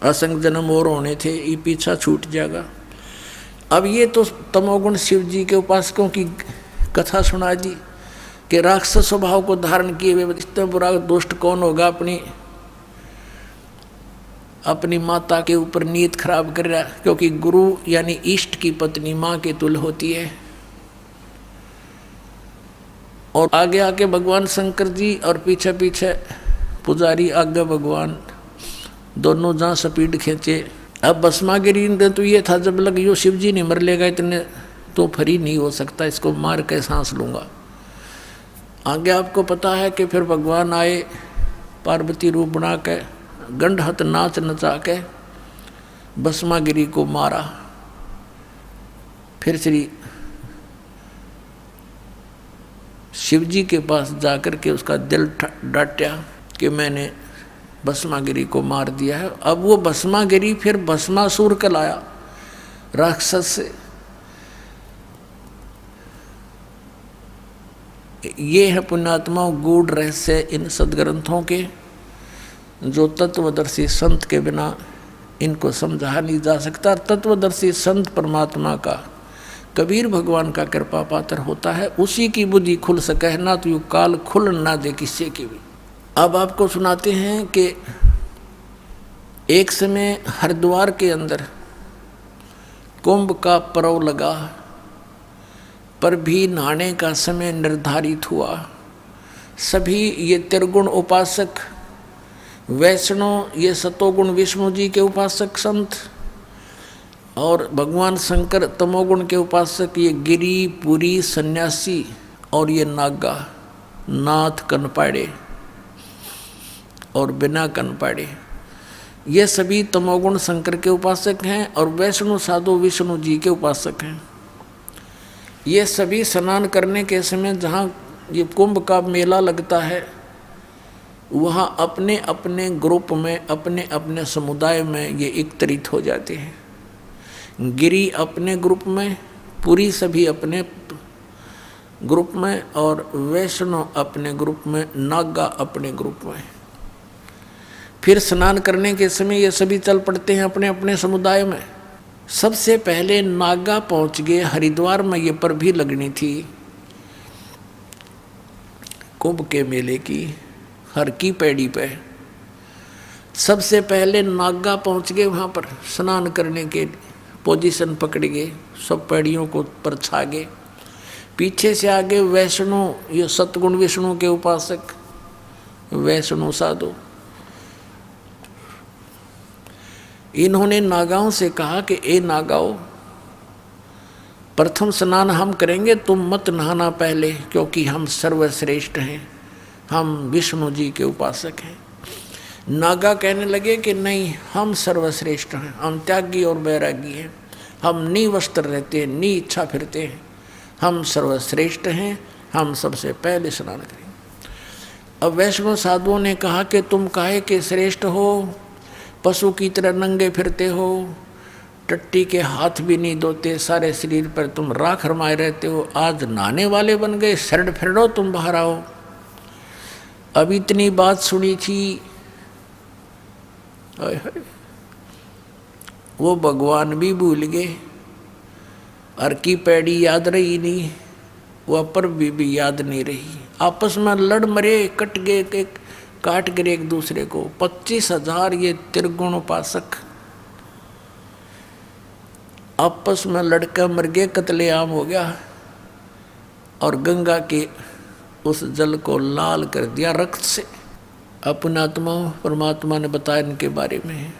असंख्य जन्म और होने थे, ये पीछा छूट जाएगा। अब ये तो तमोगुण शिव जी के उपासकों की कथा सुना दी कि राक्षस स्वभाव को धारण किए हुए इतना बुरा दुष्ट कौन होगा, अपनी माता के ऊपर नीयत खराब कर रहा। क्योंकि गुरु यानी इष्ट की पत्नी माँ के तुल्य होती है। और आगे आके भगवान शंकर जी और पीछे पीछे पुजारी, आगे भगवान, दोनों जहाँ स्पीड खींचे। अब भस्मागिरी ने तो ये था जब लग यो शिव जी नहीं मर लेगा इतने तो फ्री नहीं हो सकता, इसको मार के सांस लूँगा। आगे आपको पता है कि फिर भगवान आए पार्वती रूप बना के, गंडहत नाच नचा के भस्मागिरी को मारा। फिर श्री शिव जी के पास जाकर के उसका दिल डांटा कि मैंने भस्मागिरी को मार दिया है। अब वो भस्मागिरी फिर भस्मासुर कहलाया, राक्षस से। ये है पुण्यात्माओं गूढ़ रहस्य इन सदग्रंथों के, जो तत्वदर्शी संत के बिना इनको समझा नहीं जा सकता। तत्वदर्शी संत परमात्मा का, कबीर भगवान का कृपा पात्र होता है, उसी की बुद्धि खुल सके, ना तो यू काल खुल ना दे किसी की भी। अब आपको सुनाते हैं कि एक समय हरिद्वार के अंदर कुंभ का पर्व लगा, पर भी नहाने का समय निर्धारित हुआ। सभी ये त्रिगुण उपासक वैष्णव, ये सतोगुण विष्णु जी के उपासक संत, और भगवान शंकर तमोगुण के उपासक ये गिरी पुरी सन्यासी, और ये नागा नाथ कनपाड़े और बिना कनपाड़े, ये सभी तमोगुण शंकर के उपासक हैं और वैष्णव साधु विष्णु जी के उपासक हैं। ये सभी स्नान करने के समय जहाँ ये कुंभ का मेला लगता है, वहाँ अपने अपने ग्रुप में, अपने अपने समुदाय में ये एकत्रित हो जाते हैं। गिरी अपने ग्रुप में, पुरी सभी अपने ग्रुप में, और वैष्णव अपने ग्रुप में, नागा अपने ग्रुप में। फिर स्नान करने के समय ये सभी चल पड़ते हैं अपने अपने समुदाय में। सबसे पहले नागा पहुंच गए हरिद्वार में, ये पर भी लगनी थी कुंभ के मेले की, हर की पैड़ी पे। सबसे पहले नागा पहुंच गए वहाँ पर स्नान करने के, पोजीशन पकड़ गए, सब पैड़ियों को पर छा गए। पीछे से आगे वैष्णव, ये सतगुण विष्णु के उपासक वैष्णव साधु, इन्होंने नागाओं से कहा कि ए नागाओं, प्रथम स्नान हम करेंगे, तुम मत नहाना पहले, क्योंकि हम सर्वश्रेष्ठ हैं, हम विष्णु जी के उपासक हैं। नागा कहने लगे कि नहीं, हम सर्वश्रेष्ठ हैं, हम त्यागी और बैरागी हैं, हम नी वस्त्र रहते हैं, नी इच्छा फिरते हैं, हम सर्वश्रेष्ठ हैं, हम सबसे पहले स्नान करेंगे। अब वैष्णव साधुओं ने कहा कि तुम काहे के श्रेष्ठ हो, पशु की तरह नंगे फिरते हो, टट्टी के हाथ भी नहीं धोते, सारे शरीर पर तुम राख रमाए रहते हो, आज नहाने वाले बन गए, शरण फिर लो, तुम बाहर आओ। अब इतनी बात सुनी थी, वो भगवान भी भूल गए, हर की पैड़ी याद रही नहीं, वह पर भी याद नहीं रही। आपस में लड़ मरे, कट गए, काट कर एक दूसरे को। 25,000 ये त्रिगुण उपासक आपस में लड़का मर गए, कत्लेआम हो गया, और गंगा के उस जल को लाल कर दिया रक्त से। अपना आत्मा परमात्मा ने बताया इनके बारे में,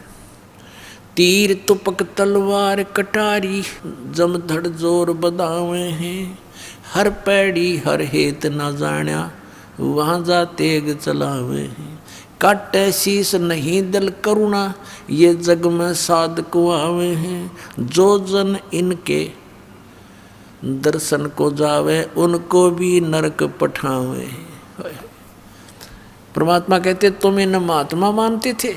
तीर तुपक तलवार कटारी, जमधड़ जोर बदावे हैं, हर पैड़ी हर हेत न जाण्या, वहाँ जा तेग चलावे हैं, काटे शीस नहीं दिल करुणा, ये जग में साध को आवे हैं, जो जन इनके दर्शन को जावे, उनको भी नरक पठावे हैं। परमात्मा कहते तुम इन महात्मा मानते थे,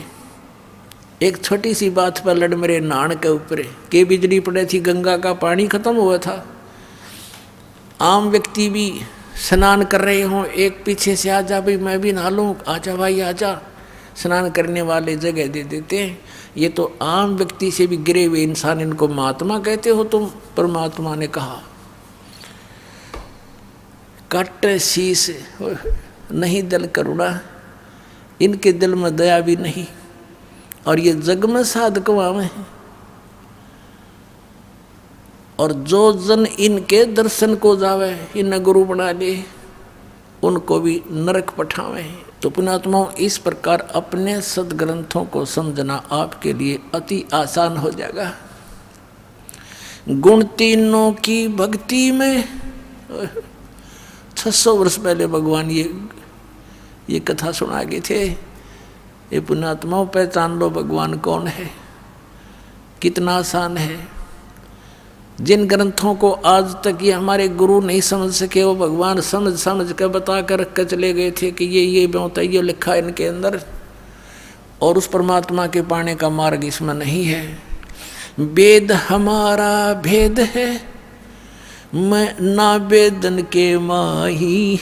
एक छोटी सी बात पर लड़ मेरे नान के ऊपर के बिजली पड़े थी, गंगा का पानी खत्म हुआ था, आम व्यक्ति भी स्नान कर रहे हों, एक पीछे से आ जा भाई मैं भी नहा लूँ, आजा भाई आजा, स्नान करने वाले जगह दे देते हैं। ये तो आम व्यक्ति से भी गिरे हुए इंसान, इनको महात्मा कहते हो तुम। परमात्मा ने कहा कट शीस नहीं दिल करुणा, इनके दिल में दया भी नहीं, और ये जग में साधकवा में है, और जो जन इनके दर्शन को जावे, इन गुरु बना ले, उनको भी नरक पठावे। तो पुण्यात्माओं, इस प्रकार अपने सदग्रंथों को समझना आपके लिए अति आसान हो जाएगा। गुण तीनों की भक्ति में 600 वर्ष पहले भगवान ये कथा सुना गए थे। ये पुण्यात्माओं, पहचान लो भगवान कौन है, कितना आसान है। जिन ग्रंथों को आज तक ये हमारे गुरु नहीं समझ सके, वो भगवान समझ समझ कर बता कर रख कर चले गए थे कि ये बहुत है, ये लिखा है इनके अंदर, और उस परमात्मा के पाने का मार्ग इसमें नहीं है। वेद हमारा भेद है, मैं ना वेदन के माही,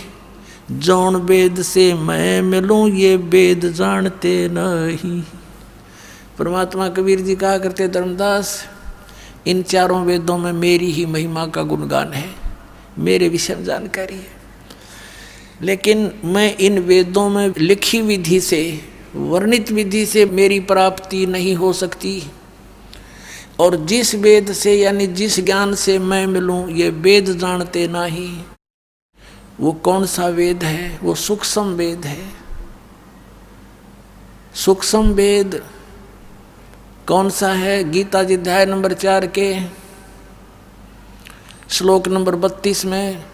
जौन वेद से मैं मिलूं ये वेद जानते नहीं। परमात्मा कबीर जी कहा करते, धर्मदास इन चारों वेदों में मेरी ही महिमा का गुणगान है, मेरे विषय में जानकारी है, लेकिन मैं इन वेदों में लिखी विधि से, वर्णित विधि से मेरी प्राप्ति नहीं हो सकती। और जिस वेद से यानी जिस ज्ञान से मैं मिलूं ये वेद जानते नहीं। वो कौन सा वेद है? वो सूक्ष्म वेद है। सूक्ष्म वेद कौन सा है? गीता जी अध्याय नंबर 4 के श्लोक नंबर 32 में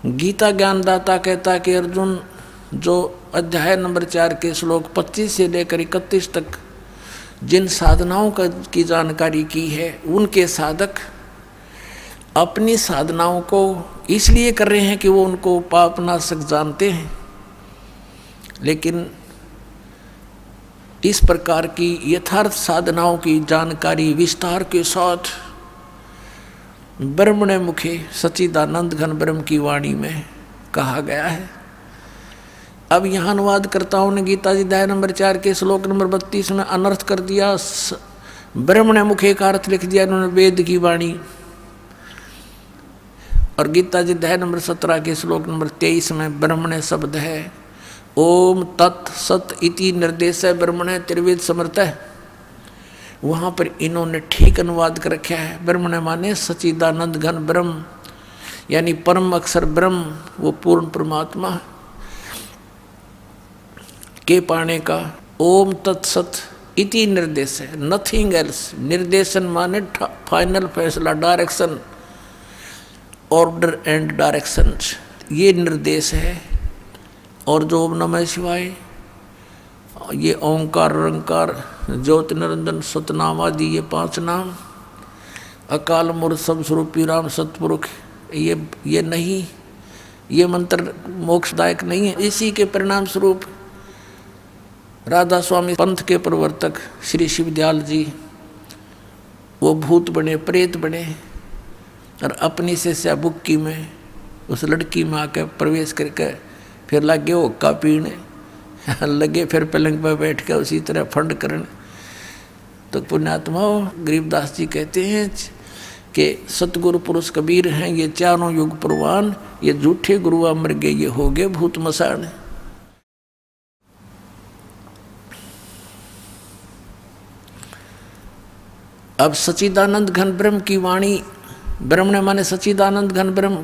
गीता ज्ञानदाता कहता कि अर्जुन, जो अध्याय नंबर 4 के श्लोक 25 से लेकर 31 तक जिन साधनाओं की जानकारी की है, उनके साधक अपनी साधनाओं को इसलिए कर रहे हैं कि वो उनको पापनाशक जानते हैं, लेकिन इस प्रकार की यथार्थ साधनाओं की जानकारी विस्तार के साथ ब्रह्मणे मुखे सच्चिदानंद घन ब्रह्म की वाणी में कहा गया है। अब यहाँ अनुवादकर्ताओं ने गीता जी अध्याय नंबर 4 के श्लोक नंबर 32 में अनर्थ कर दिया, ब्रह्मणे मुखे का अर्थ लिख दिया इन्होंने वेद की वाणी। और गीता जी अध्याय नंबर 17 के श्लोक नंबर 23 में ब्रह्मणे शब्द है, ओम तत् सत इति निर्देश है ब्रह्मणे त्रिवेद समर्थ है। वहाँ पर इन्होंने ठीक अनुवाद कर रखा है। ब्रह्मणे माने सच्चिदानंद घन ब्रह्म, यानी परम अक्षर ब्रह्म, वो पूर्ण परमात्मा के पाने का ओम तत्सत इति निर्देश है, नथिंग एल्स। निर्देशन माने फाइनल फैसला, डायरेक्शन, ऑर्डर एंड डायरेक्शन, ये निर्देश है। और जो ओम नमः शिवाय, ये ओंकार रंकार ज्योति निरंजन सतनाम आदि ये 5 नाम, अकाल मूर्त सब स्वरूपी राम सतपुरुष, ये नहीं, ये मंत्र मोक्षदायक नहीं है। इसी के परिणाम स्वरूप राधा स्वामी पंथ के प्रवर्तक श्री शिवदयाल जी वो भूत बने, प्रेत बने, और अपनी से बुक्की में उस लड़की में आकर प्रवेश करके फिर लगे हुक्का पीने, लगे फिर पलंग पर बैठ कर उसी तरह फंड करने। तो पुण्यात्माओं, गरीबदास जी कहते हैं कि सतगुरु पुरुष कबीर हैं ये चारों युग प्रवान, ये झूठे गुरु अमर गए ये हो गए भूत मसान। अब सच्चिदानंद घन ब्रह्म की वाणी, ब्रह्म ने माने सच्चिदानंद घन ब्रह्म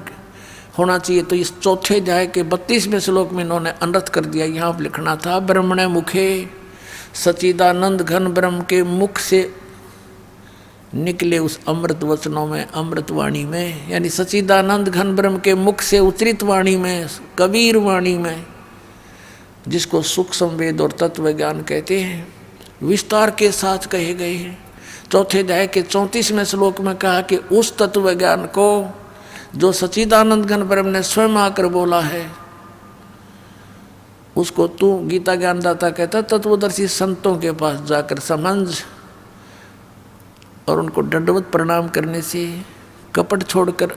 होना चाहिए। तो इस चौथे अध्याय के 32वें श्लोक में इन्होंने अनर्थ कर दिया। यहाँ पर लिखना था ब्रह्मणे मुखे, सच्चिदानंद घन ब्रह्म के मुख से निकले उस अमृत वचनों में, अमृत वाणी में, यानी सच्चिदानंद घन ब्रह्म के मुख से उच्चरित वाणी में, कबीर वाणी में, जिसको सूक्ष्म वेद और तत्व ज्ञान कहते हैं, विस्तार के साथ कहे गए हैं। चौथे अध्याय के 34वें श्लोक में कहा कि उस तत्व ज्ञान को जो सच्चिदानंद घन ब्रह्म ने स्वयं आकर बोला है, उसको तू गीता ज्ञानदाता कहता तत्वदर्शी संतों के पास जाकर समझ, और उनको दंडवत प्रणाम करने से, कपट छोड़कर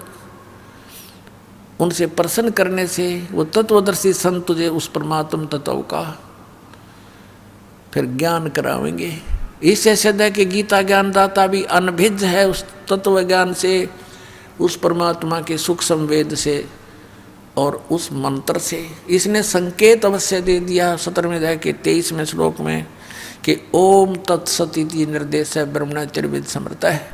उनसे प्रसन्न करने से वो तत्वदर्शी संत तुझे उस परमात्म तत्व का फिर ज्ञान करावेंगे। इससे सिद्ध है कि गीता ज्ञानदाता भी अनभिज्ञ है उस तत्व ज्ञान से, उस परमात्मा के सूक्ष्म वेद से और उस मंत्र से। इसने संकेत अवश्य दे दिया 17वें अध्याय के 23वें श्लोक में कि ओम तत्सत इति निर्देश है ब्रह्मणे त्रिवेद समर्थ है,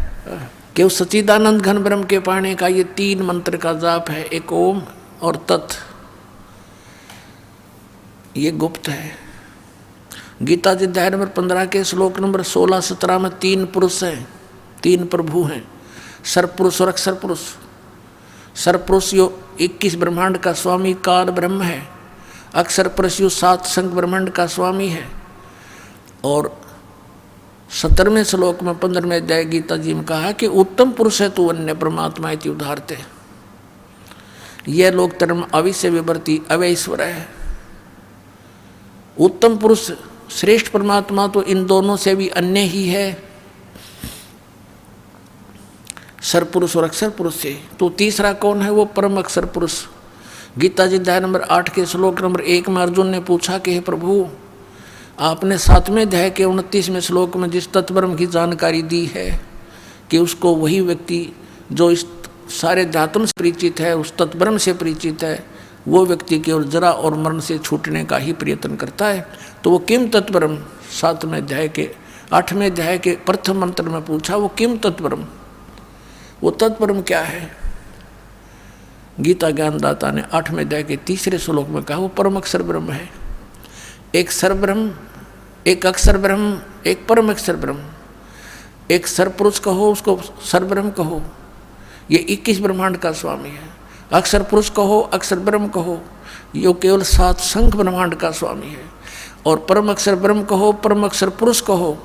कि उस सच्चिदानंद घन ब्रह्म के पाने का ये 3 मंत्र का जाप है, एक ओम और तत्, ये गुप्त है। गीता जी अध्याय नंबर 15 के श्लोक नंबर 16-17 में 3 पुरुष हैं, 3 प्रभु हैं, सर्वपुरुष और अक्षर पुरुष। सर्वपुरुष यो 21 ब्रह्मांड का स्वामी काल ब्रह्म है, अक्षर पुरुष यो 7 संग ब्रह्मांड का स्वामी है, और 17वें श्लोक में 15वें अध्याय गीता जी में कहा कि उत्तम पुरुष है तू अन्य परमात्मा इति उदाहरते। यह लोक धर्म अविश्य विवर्ती अवैश्वर है। उत्तम पुरुष श्रेष्ठ परमात्मा तो इन दोनों से भी अन्य ही है, सरपुरुष और अक्षर पुरुष से। तो तीसरा कौन है? वो परम अक्षर पुरुष। गीता जी अध्याय नंबर 8 के श्लोक नंबर 1 में अर्जुन ने पूछा कि हे प्रभु, आपने 7वें अध्याय के 29वें श्लोक में जिस तत्ब्रह्म की जानकारी दी है कि उसको वही व्यक्ति जो इस सारे धातुओं से परिचित है, उस तत्ब्रह्म से परिचित है, वो व्यक्ति केवल जरा और मरण से छूटने का ही प्रयत्न करता है। तो वो किम तत्ब्रह्म 7वें अध्याय के 8वें अध्याय के प्रथम मंत्र में पूछा, वो किम तत्ब्रह्म, वो तत्ब्रह्म क्या है? गीता ज्ञानदाता ने 8वें अध्याय के 3रे श्लोक में कहा वो परम अक्षर ब्रह्म है। एक सरब्रह्म, एक अक्षर ब्रह्म, एक परम अक्षर ब्रह्म। एक सरपुरुष कहो उसको सरब्रह्म कहो, ये 21 ब्रह्मांड का स्वामी है। अक्षर पुरुष कहो, अक्षर ब्रह्म कहो, ये केवल 7 संख्य ब्रह्मांड का स्वामी है। और परम अक्षर ब्रह्म कहो, परम अक्षर पुरुष कहो,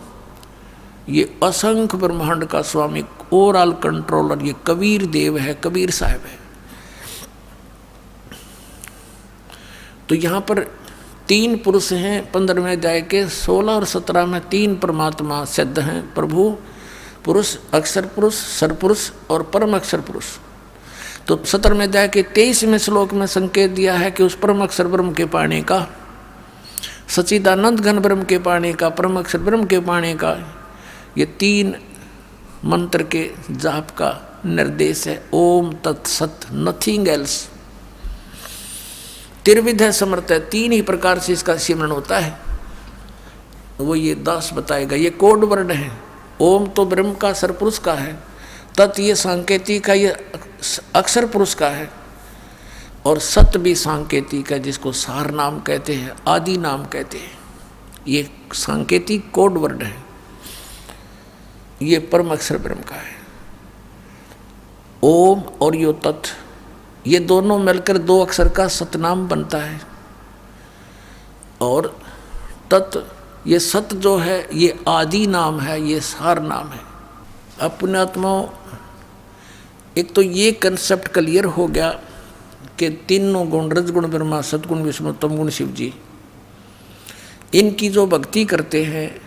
ये असंख्य ब्रह्मांड का स्वामी, ओवरऑल कंट्रोलर, ये कबीर देव है, कबीर साहब है। तो यहाँ पर 3 पुरुष हैं। 15वें अध्याय के 16 और 17 में 3 परमात्मा सिद्ध हैं, प्रभु, पुरुष, अक्षर पुरुष, सरपुरुष और परम अक्षर पुरुष। तो 17वें अध्याय के 23वें श्लोक में संकेत दिया है कि उस परम अक्षर ब्रह्म के पाने का, सच्चिदानंद घन ब्रह्म के पाने का, परम अक्षर ब्रह्म के पाने का, ये 3 मंत्र के जाप का निर्देश है। ओम तत्सत, नथिंग एल्स। त्रिविध है, समर्थ है, 3 ही प्रकार से इसका सिमरन होता है। वो ये दास बताएगा। ये कोड वर्ड है। ओम तो ब्रह्म का, सरपुरुष का है। तत् ये सांकेतिक का, ये अक्षर पुरुष का है। और सत भी सांकेतिक है, जिसको सार नाम कहते हैं, आदि नाम कहते हैं। ये सांकेतिक कोड वर्ड है। ये परम अक्षर ब्रह्म का है। ओम और यो तत्, ये दोनों मिलकर 2 अक्षर का सतनाम बनता है। और तत्, ये सत जो है ये आदि नाम है, ये सार नाम है। अपने आत्माओं, एक तो ये कंसेप्ट क्लियर हो गया कि तीनों गुण, रजगुण ब्रह्मा, सतगुण विष्णु, तमगुण शिव जी, इनकी जो भक्ति करते हैं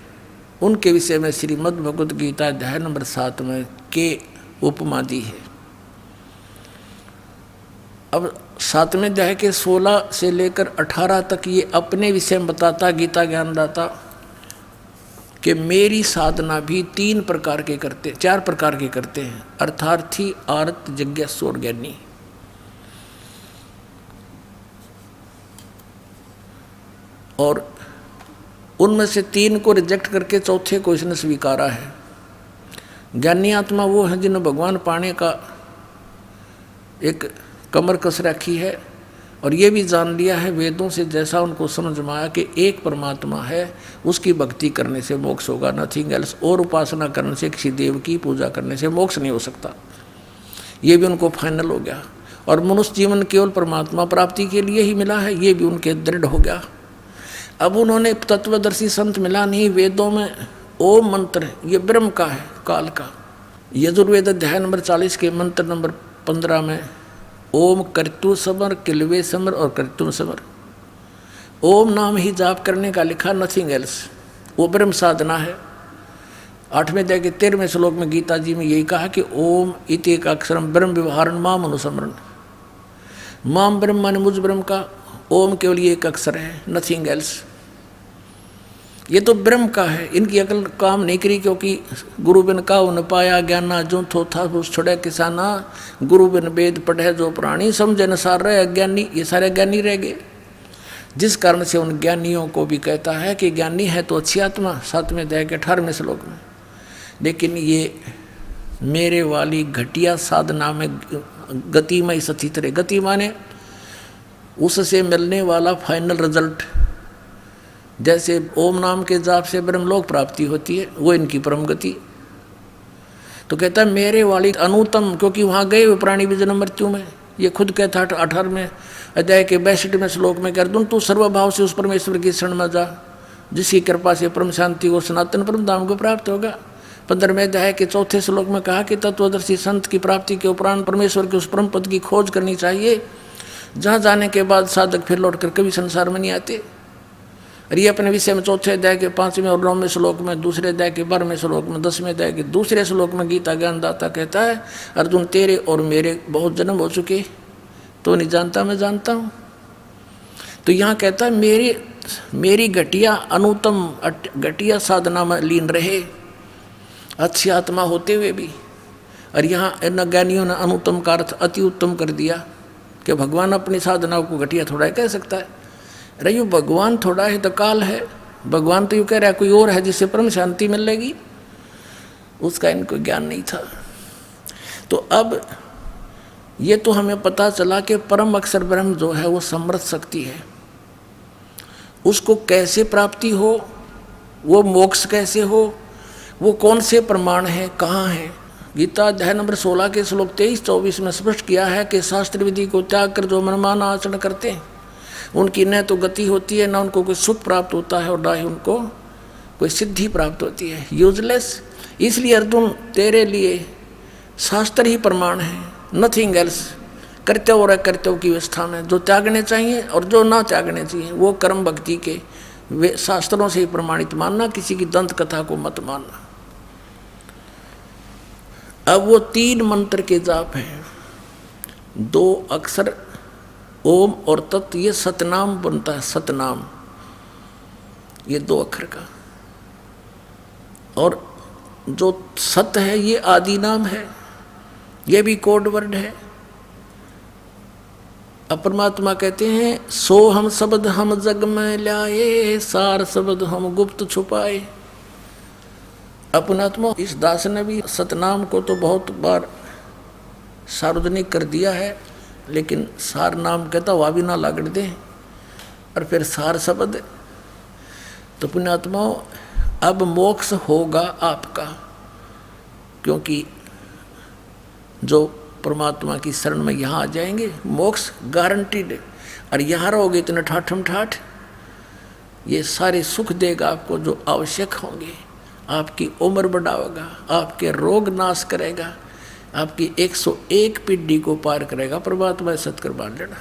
उनके विषय में श्रीमद् भगवद गीता अध्याय नंबर 7 में के उपमा दी है। अब 7वें अध्याय के 16 से लेकर 18 तक ये अपने विषय में बताता गीता ज्ञानदाता कि मेरी साधना भी 4 प्रकार के करते हैं, अर्थार्थी, आर्त, जिज्ञासु और ज्ञानी। और उनमें से 3 को रिजेक्ट करके चौथे को इसने स्वीकारा है। ज्ञानी आत्मा वो है जिन्हें भगवान पाने का एक कमर कस रखी है और ये भी जान लिया है वेदों से, जैसा उनको समझ में आया कि एक परमात्मा है, उसकी भक्ति करने से मोक्ष होगा, नथिंग एल्स। और उपासना करने से, किसी देव की पूजा करने से मोक्ष नहीं हो सकता। ये भी उनको फाइनल हो गया। और मनुष्य जीवन केवल परमात्मा प्राप्ति के लिए ही मिला है, ये भी उनके दृढ़ हो गया। अब उन्होंने तत्वदर्शी संत मिला नहीं। वेदों में ओम मंत्र, ये ब्रह्म का है, काल का। यजुर्वेद अध्याय नंबर 40 के मंत्र नंबर 15 में ओम कर्तु समर, किलवे समर और कर्तुम समर, ओम नाम ही जाप करने का लिखा, नथिंग एल्स। वो ब्रह्म साधना है। 8वें अध्याय के 13वें श्लोक में गीता जी में यही कहा कि ओम इति एक अक्षरम ब्रह्म व्यवहारण माम अनुसमरण। माम ब्रह्म माने मुझ ब्रह्म का, ओम केवल ये एक अक्षर है, नथिंग एल्स। ये तो ब्रह्म का है। इनकी अकल काम नहीं करी, क्योंकि गुरु बिन का न पाया ज्ञाना, जो थो था उस छोड़े किसाना, गुरु बिन वेद पढ़े जो प्राणी, समझे न सार रहे अज्ञानी। ये सारे ज्ञानी रह गए, जिस कारण से उन ज्ञानियों को भी कहता है कि ज्ञानी है तो अच्छी आत्मा, 7वें अध्याय के 18वें श्लोक में। लेकिन ये मेरे वाली घटिया साधना में गति में स्थित रहे। गति माने उससे मिलने वाला फाइनल रिजल्ट। जैसे ओम नाम के जाप से ब्रह्मलोक प्राप्ति होती है, वो इनकी परम गति। तो कहता है मेरे वाली अनुतम, क्योंकि वहाँ गए हुए प्राणी भी जन्म मृत्यु में। ये खुद कहता है 18वें अध्याय के 62वें श्लोक में, कर दूँ तू सर्वभाव से उस परमेश्वर की शरण में जा, जिसकी कृपा से परम शांति को सनातन परम धाम को प्राप्त होगा। 15वें अध्याय के 4थे श्लोक में कहा कि तत्वदर्शी संत की प्राप्ति के उपरांत परमेश्वर के उस परम पद की खोज करनी चाहिए, जहाँ जाने के बाद साधक फिर लौटकर कभी संसार में नहीं आते। और ये अपने विषय में 4थे अध्याय के 5वें और 9वें श्लोक में, 2रे अध्याय के 12वें श्लोक में, 10वें अध्याय के 2रे श्लोक में गीता ज्ञानदाता कहता है, अर्जुन तेरे और मेरे बहुत जन्म हो चुके, तो नहीं जानता मैं जानता हूँ। तो यहाँ कहता है मेरी घटिया अनुत्तम घटिया साधना में लीन रहे, अच्छी आत्मा होते हुए भी। और यहाँ इन ज्ञानियों ने अनुत्तम का अर्थ अति उत्तम कर दिया कि भगवान अपनी साधना को घटिया थोड़ा कह सकता है। अरे यूँ भगवान थोड़ा है तो काल है, भगवान तो यूँ कह रहा है कोई और है जिससे परम शांति मिलेगी, उसका इनको ज्ञान नहीं था। तो अब ये तो हमें पता चला कि परम अक्षर ब्रह्म जो है वो समर्थ शक्ति है, उसको कैसे प्राप्ति हो, वो मोक्ष कैसे हो, वो कौन से प्रमाण है, कहाँ है। गीता अध्याय नंबर 16 के श्लोक 23-24 में स्पष्ट किया है कि शास्त्र विधि को त्याग कर जो मनमाना आचरण करते हैं उनकी न तो गति होती है, न उनको कोई सुख प्राप्त होता है और न ही उनको कोई सिद्धि प्राप्त होती है, यूजलेस। इसलिए अर्जुन तेरे लिए शास्त्र ही प्रमाण है, नथिंग एल्स। कर्तव्य और अकर्तव्य की व्यवस्था में जो त्यागने चाहिए और जो ना त्यागने चाहिए वो कर्म भक्ति के वे शास्त्रों से ही प्रमाणित मानना, किसी की दंत कथा को मत मानना। अब वो 3 मंत्र के जाप हैं, 2 अक्षर ओम और तत्, ये सतनाम बनता है, सतनाम ये 2 अक्षर का। और जो सत है ये आदि नाम है, ये भी कोड वर्ड है। परमात्मा कहते हैं सो हम शब्द हम जग में लाए, सार शब्द हम गुप्त छुपाए। अपनात्मा इस दास ने भी सतनाम को तो बहुत बार सार्वजनिक कर दिया है, लेकिन सार नाम कहता वह भी ना लागड़ दे, और फिर सार शब्द। तो पुण्यात्मा अब मोक्ष होगा आपका, क्योंकि जो परमात्मा की शरण में यहाँ आ जाएंगे मोक्ष गारंटीड। और यहाँ रहोगे इतने ठाठम ठाठ, ये सारे सुख देगा आपको जो आवश्यक होंगे, आपकी उम्र बढ़ाएगा, आपके रोग नाश करेगा, आपकी 101 पीढ़ी को पार करेगा। परमात्मा सत्कर बांध लेना।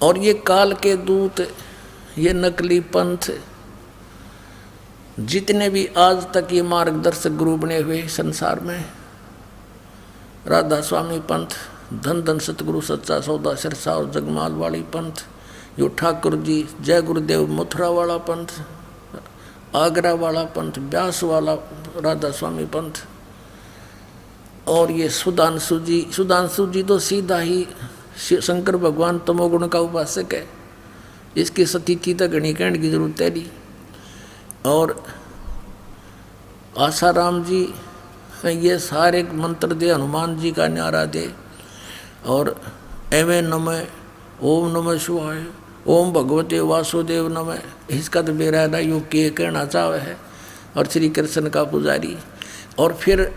और ये काल के दूत, ये नकली पंथ, जितने भी आज तक ये मार्गदर्शक गुरु बने हुए संसार में, राधा स्वामी पंथ, धन धन सतगुरु सच्चा सौदा सिरसा और जगमाल वाली पंथ, जो ठाकुर जी जय गुरुदेव मथुरा वाला पंथ, आगरा वाला पंथ, व्यास वाला राधा स्वामी पंथ, और ये सुधांशु जी तो सीधा ही शंकर भगवान तमोगुण का उपासक है, इसकी सतीथि तक घनी कहने की जरूरत है नहीं। और आसाराम जी ये सारे मंत्र दे, हनुमान जी का न्यारा दे, और एवं नमः, ओम नमः शिवाय, ओम भगवते वासुदेव नमः, इसका तो मेरा ना योग के कहना चाहे है। और श्री कृष्ण का पुजारी, और फिर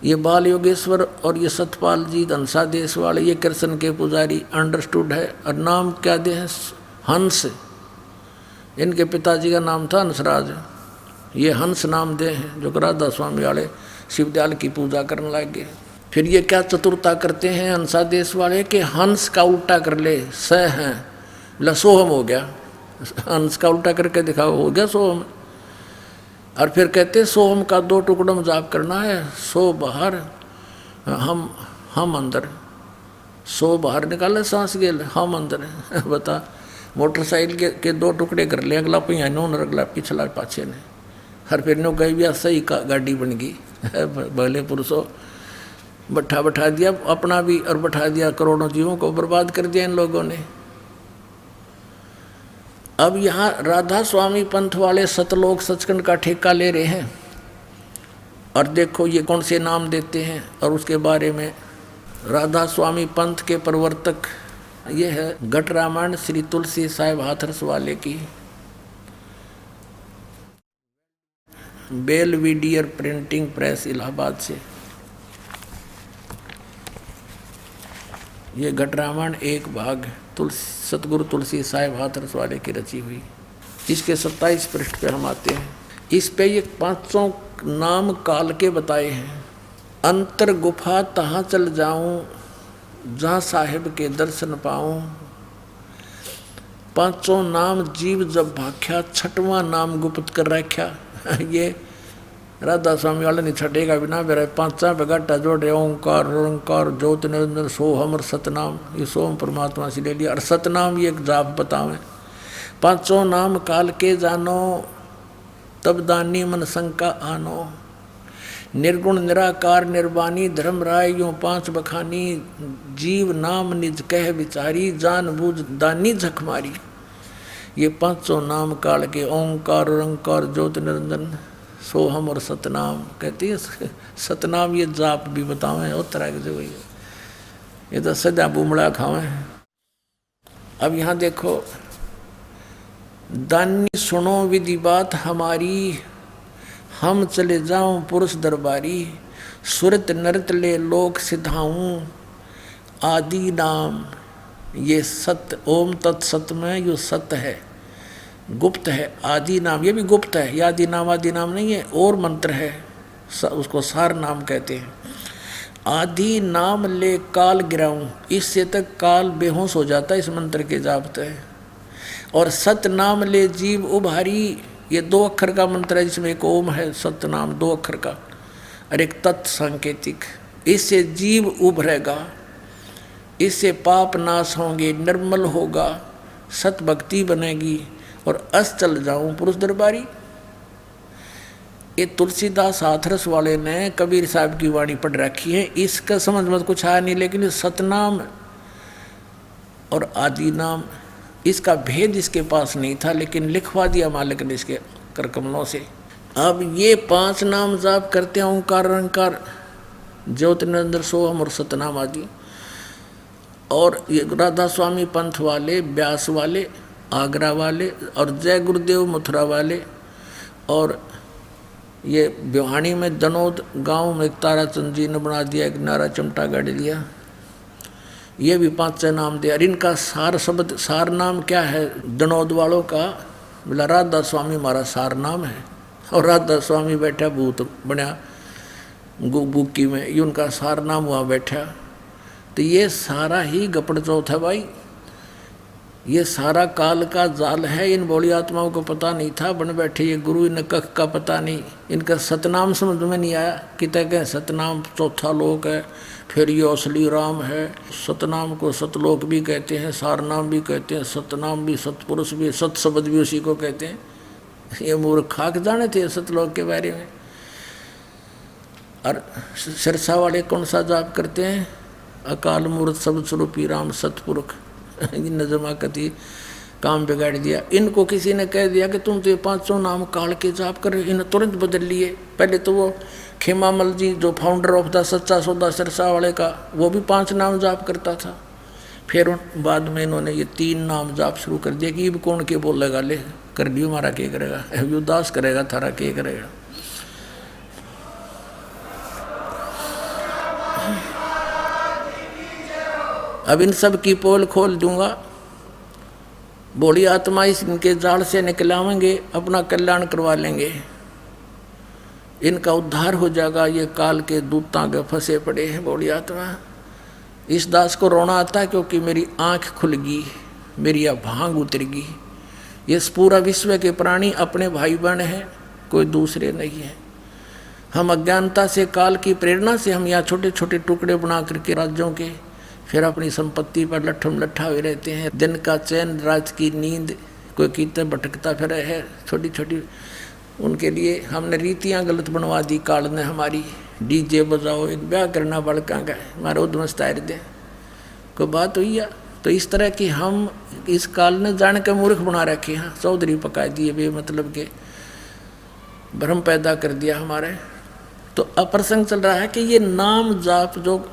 ये बाल योगेश्वर और ये सतपाल जी धनसा देश वाले, ये कृष्ण के पुजारी अंडरस्टूड है। और नाम क्या दे हैं? हंस, इनके पिताजी का नाम था हंसराज, ये हंस नाम दे हैं, जो राधा स्वामी वाले शिवदयाल की पूजा करने लग गए। फिर ये क्या चतुरता करते हैं हंसा देश वाले कि हंस का उल्टा कर ले, स हैं बोला सोहम हो गया, हंस का उल्टा करके दिखाओ हो गया सोहम। और फिर कहते सोहम का 2 टुकड़ों में जाप करना है, सो बाहर हम अंदर, सो बाहर निकाले सांस गेल हम अंदर। बता, मोटरसाइकिल के 2 टुकड़े कर ले, अगला पहिया नोन अगला पिछला पाछे ने, हर फिर नो गई भी सही का गाड़ी बन गई। भले पुरुषों बैठा दिया अपना भी और बैठा दिया करोड़ों जीवों को बर्बाद कर दिया इन लोगों ने। अब यहाँ राधा स्वामी पंथ वाले सतलोक सचखंड का ठेका ले रहे हैं, और देखो ये कौन से नाम देते हैं। और उसके बारे में राधा स्वामी पंथ के प्रवर्तक ये है घट रामायण श्री तुलसी साहिब हाथरस वाले की, बेलविडियर प्रिंटिंग प्रेस इलाहाबाद से। ये घट रामायण एक भाग सतगुरु तुलसी साहेब हाथरस वाले की रची हुई। इसके 27 पृष्ठ पे हम आते हैं। इस पे ये 500 नाम काल के बताए हैं। अंतर गुफा तहाँ चल जाऊं जहाँ साहिब के दर्शन पाऊं। 500 नाम जीव जब भाख्या, 6वां नाम गुप्त कर रख्या। ये राधा स्वामी वाले नहीं छटेगा बिना मेरा 5 बेगाटा जोड़ रहे ओंकार ओंकार ज्योत निरंजन सोहम और सतनाम। ये सोहम परमात्मा से ले लिया और सतनाम ये एक जाप बतावें। 500 नाम काल के जानो तब दानी मन शंका आनो। निर्गुण निराकार निर्वाणी धर्म राय यूं 5 बखानी। जीव नाम निज कह विचारी जान बूझ दानी झक मारी। ये 500 नाम काल के ओंकार ओंकार ज्योत निरंजन सोहम और सतनाम कहती है। सतनाम ये जाप भी बतावें और तरह के जो ये तो सदा बुमड़ा खावें। अब यहाँ देखो, दानी सुनो विधि बात हमारी, हम चले जाऊं पुरुष दरबारी। सुरत नरत ले लोक सिधाऊं, आदि नाम ये सत्य। ओम तत्सत में यो सत्य है, गुप्त है। आदि नाम ये भी गुप्त है, ये आदि नाम नहीं है, और मंत्र है, उसको सार नाम कहते हैं। आदि नाम ले काल गिराऊं, इससे तक काल बेहोश हो जाता है इस मंत्र के जापते हैं। और सत नाम ले जीव उभारी, ये 2 अक्षर का मंत्र है जिसमें एक ओम है, सत्य नाम 2 अक्षर का और एक तत् सांकेतिक। इससे जीव उभरेगा, इससे पाप नाश होंगे, निर्मल होगा, सत भक्ति बनेगी और अस चल जाऊं पुरुष दरबारी। ये तुलसीदास हाथरस वाले ने कबीर साहब की वाणी पढ़ रखी है। इसका समझ में कुछ आया नहीं, लेकिन सतनाम और आदि नाम इसका भेद इसके पास नहीं था, लेकिन लिखवा दिया मालिक ने इसके कर कमलों से। अब ये 5 नाम जाप करते हैं, ओंकार ओंकार ज्योत निरंजन सोहम और सतनाम आदि। और ये राधा स्वामी पंथ वाले, व्यास वाले, आगरा वाले और जय गुरुदेव मथुरा वाले, और ये ब्योहानी में दनोद गांव में ताराचंद जी ने बना दिया, एक नारा चमटा गाड़ दिया। ये भी 5 नाम दिया। इनका सार शब्द, सार नाम क्या है दनोद वालों का? बोला राधा स्वामी हमारा सार नाम है। और राधा स्वामी बैठा भूत बना बुक्की में, ये उनका सार नाम हुआ बैठा। तो ये सारा ही गपड़ चौथ है भाई, ये सारा काल का जाल है। इन बोली आत्माओं को पता नहीं था, बन बैठे ये गुरु, इन कख का पता नहीं। इनका सतनाम समझ में नहीं आया कि तक सतनाम चौथा लोक है, फिर ये असली राम है। सतनाम को सतलोक भी कहते हैं, सारनाम भी कहते हैं, सतनाम भी, सतपुरुष भी, सत शब्द भी उसी को कहते हैं। ये मूर्ख खाक जाने थे सतलोक के बारे में। और सिरसा वाले कौन सा जाप करते हैं? अकाल मूर्त शब्द स्वरूपी राम सतपुरुष। इन जमा कति काम बिगाड़ दिया। इनको किसी ने कह दिया कि तुम तो ये 500 नाम काल के जाप कर, इन तुरंत बदल लिए। पहले तो वो खेमामल जी जो फाउंडर ऑफ द सच्चा सौदा सिरसा वाले का, वो भी 5 नाम जाप करता था। फिर बाद में इन्होंने ये 3 नाम जाप शुरू कर दिया कि अब कौन के बोलेगा, ले कर लियो हमारा क्या करेगा, उदास करेगा थारा क्या करेगा। अब इन सब की पोल खोल दूंगा, बोली आत्मा इनके जाल से निकलावेंगे, अपना कल्याण करवा लेंगे, इनका उद्धार हो जाएगा। ये काल के दूतां के फंसे पड़े हैं। बोली आत्मा इस दास को रोना आता है क्योंकि मेरी आँख खुल गई, मेरी यह भांग उतर गई। ये पूरा विश्व के प्राणी अपने भाई बहन हैं, कोई दूसरे नहीं है। हम अज्ञानता से, काल की प्रेरणा से हम यहाँ छोटे छोटे टुकड़े बना करके राज्यों के फिर अपनी संपत्ति पर लट्ठम लट्ठा हुए रहते हैं। दिन का चैन, रात की नींद, कोई कीर्तन भटकता फिर है छोटी छोटी। उनके लिए हमने रीतियाँ गलत बनवा दी काल ने हमारी। डीजे बजाओ, एक ब्याह करना बड़का का हमारा उद्मस्त आयर दे, कोई बात हुई है। तो इस तरह की हम इस काल ने जान के मूर्ख बना रखे हैं, चौधरी पका दिए, बे मतलब के भ्रम पैदा कर दिया हमारे। तो अप्रसंग चल रहा है कि ये नाम जाप जो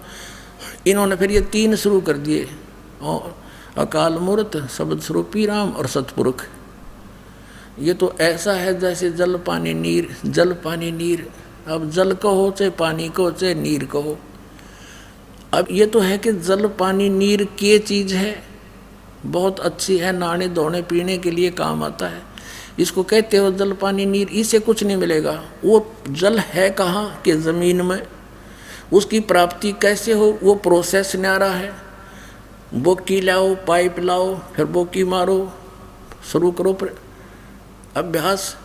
इन्होंने फिर ये 3 शुरू कर दिए, और अकाल मूर्त, शब्द स्वरूपी राम और सतपुरुष। ये तो ऐसा है जैसे जल पानी नीर, जल पानी नीर। अब जल कहो चाहे पानी कहो चाहे नीर कहो, अब ये तो है कि जल पानी नीर के चीज़ है, बहुत अच्छी है, नहाने धोने पीने के लिए काम आता है, इसको कहते हो जल पानी नीर। इससे कुछ नहीं मिलेगा। वो जल है कहाँ कि ज़मीन में, उसकी प्राप्ति कैसे हो वो प्रोसेस न्यारा है। बोकी लाओ, पाइप लाओ, फिर बोकी मारो, शुरू करो अभ्यास,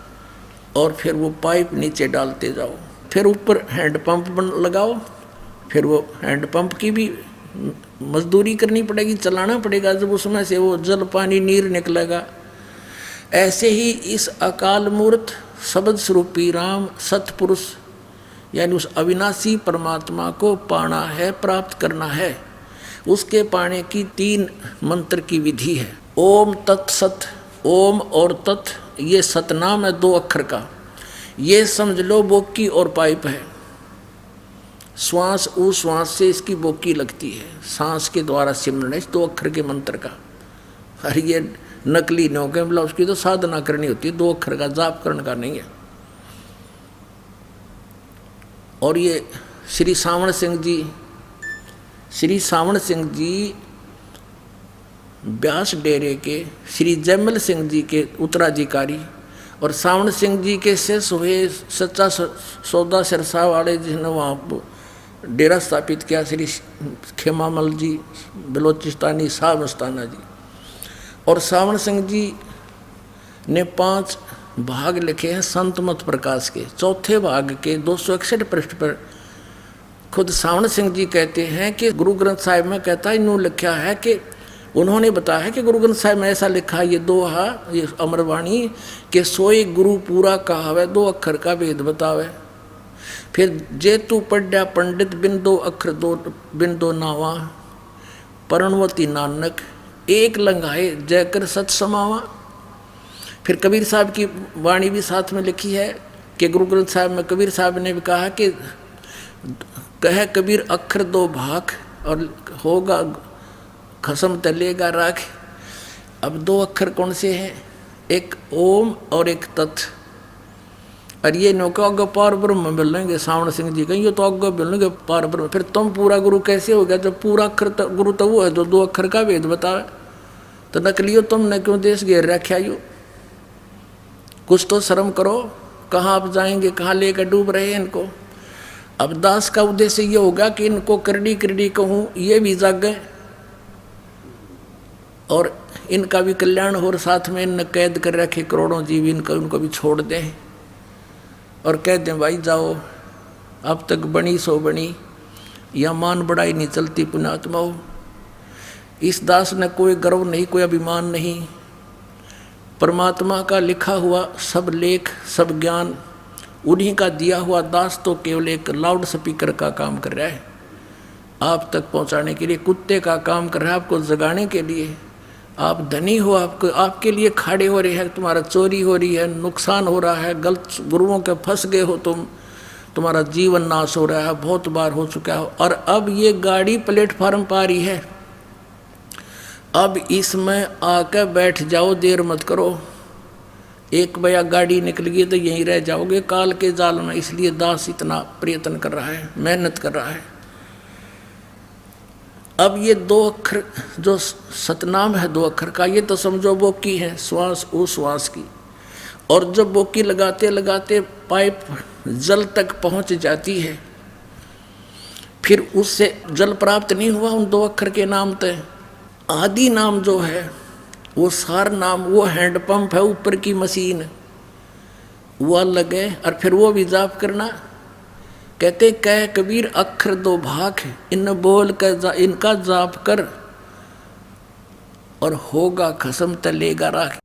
और फिर वो पाइप नीचे डालते जाओ, फिर ऊपर हैंडपम्प लगाओ, फिर वो हैंडपम्प की भी मजदूरी करनी पड़ेगी, चलाना पड़ेगा, जब उसमें से वो जल पानी नीर निकलेगा। ऐसे ही इस अकाल मूर्त शब्द स्वरूपी राम सतपुरुष यानी उस अविनाशी परमात्मा को पाना है, प्राप्त करना है। उसके पाने की 3 मंत्र की विधि है। ओम तत्सत, ओम और तत् ये सतनाम है 2 अक्षर का। ये समझ लो बोकी और पाइप है। श्वास उस श्वास से इसकी बोकी लगती है, सांस के द्वारा सिमरन है 2 अक्षर के मंत्र का। अरे ये नकली नौके मतलब उसकी तो साधना करनी होती है, 2 अक्षर का जाप करने का नहीं है। और ये श्री सावण सिंह जी व्यास डेरे के श्री जयमल सिंह जी के उत्तराधिकारी, और सावण सिंह जी के शेष हुए सच्चा सौदा सिरसा वाले जिन्होंने वहाँ डेरा स्थापित किया, श्री खेमामल जी बलोचिस्तानी साहब मस्ताना जी। और सावण सिंह जी ने 5 भाग लिखे हैं संत मत प्रकाश के। चौथे भाग के 261 पृष्ठ पर खुद सावण सिंह जी कहते हैं कि गुरु ग्रंथ साहिब में कहता है, इन्होंने लिखा है कि उन्होंने बताया है कि गुरु ग्रंथ साहिब में ऐसा लिखा है, ये 2 ये अमरवाणी के सोई गुरु पूरा कहावे, 2 अक्षर का भेद बतावे। फिर जे तू पढ़ा पंडित बिन 2 अक्षर बिन 2 नावा, परणवती नानक एक लंघाए जयकर सत समावा। फिर कबीर साहब की वाणी भी साथ में लिखी है कि गुरु ग्रंथ साहिब में कबीर साहब ने भी कहा कि कहे कबीर अक्षर 2 भाग और होगा खसम तलेगा राख। अब 2 अक्षर कौन से हैं? एक ओम और एक तत्। और ये नौका अग्ग पार ब्रह्म मिलेंगे। सावण सिंह जी कहेंगे तो अग्ग मिलेंगे पार ब्रह्म। फिर तुम पूरा गुरु कैसे हो गया जब पूरा अक्षर गुरु तो वो है जो 2 अक्षर का भेद बतावे। तो नकलियो तुमने क्यों देश घेर रखा यू? कुछ तो शर्म करो, कहाँ आप जाएंगे, कहाँ लेकर डूब रहे हैं इनको। अब दास का उद्देश्य ये होगा कि इनको करड़ी करड़ी कहूँ, ये भी जागे और इनका भी कल्याण हो, साथ में इन कैद कर रखे करोड़ों जीव, इनको उनको भी छोड़ दें और कह दें भाई जाओ, अब तक बनी सो बनी, या मान बढ़ाई नहीं चलती पुण्यात्मा हो। इस दास ने कोई गर्व नहीं, कोई अभिमान नहीं। परमात्मा का लिखा हुआ सब लेख सब ज्ञान उन्हीं का दिया हुआ दास तो केवल एक लाउड स्पीकर का काम कर रहा है, आप तक पहुंचाने के लिए कुत्ते का काम कर रहा है, आपको जगाने के लिए। आप धनी हो, आपको आपके लिए खड़े हो रहे हैं, तुम्हारा चोरी हो रही है, नुकसान हो रहा है, गलत गुरुओं के फंस गए हो तुम, तुम्हारा जीवन नाश हो रहा है, बहुत बार हो चुका है। और अब ये गाड़ी प्लेटफार्म पर आ रही है, अब इसमें आकर बैठ जाओ, देर मत करो। एक बया गाड़ी निकल गई तो यहीं रह जाओगे काल के जाल में। इसलिए दास इतना प्रयत्न कर रहा है, मेहनत कर रहा है। अब ये 2 अक्षर जो सतनाम है 2 अक्षर का, ये तो समझो बोकी है, श्वास उश्वास की। और जब बोकी लगाते लगाते पाइप जल तक पहुंच जाती है, फिर उससे जल प्राप्त नहीं हुआ उन 2 अक्षर के नाम तय। आदि नाम जो है वो सार नाम, वो हैंडपंप है, ऊपर की मशीन वो अलग है। और फिर वो भी जाप करना, कहते कह कबीर अक्षर 2 भाग, इन बोल कर इनका जाप कर और होगा खसम तलेगा राख।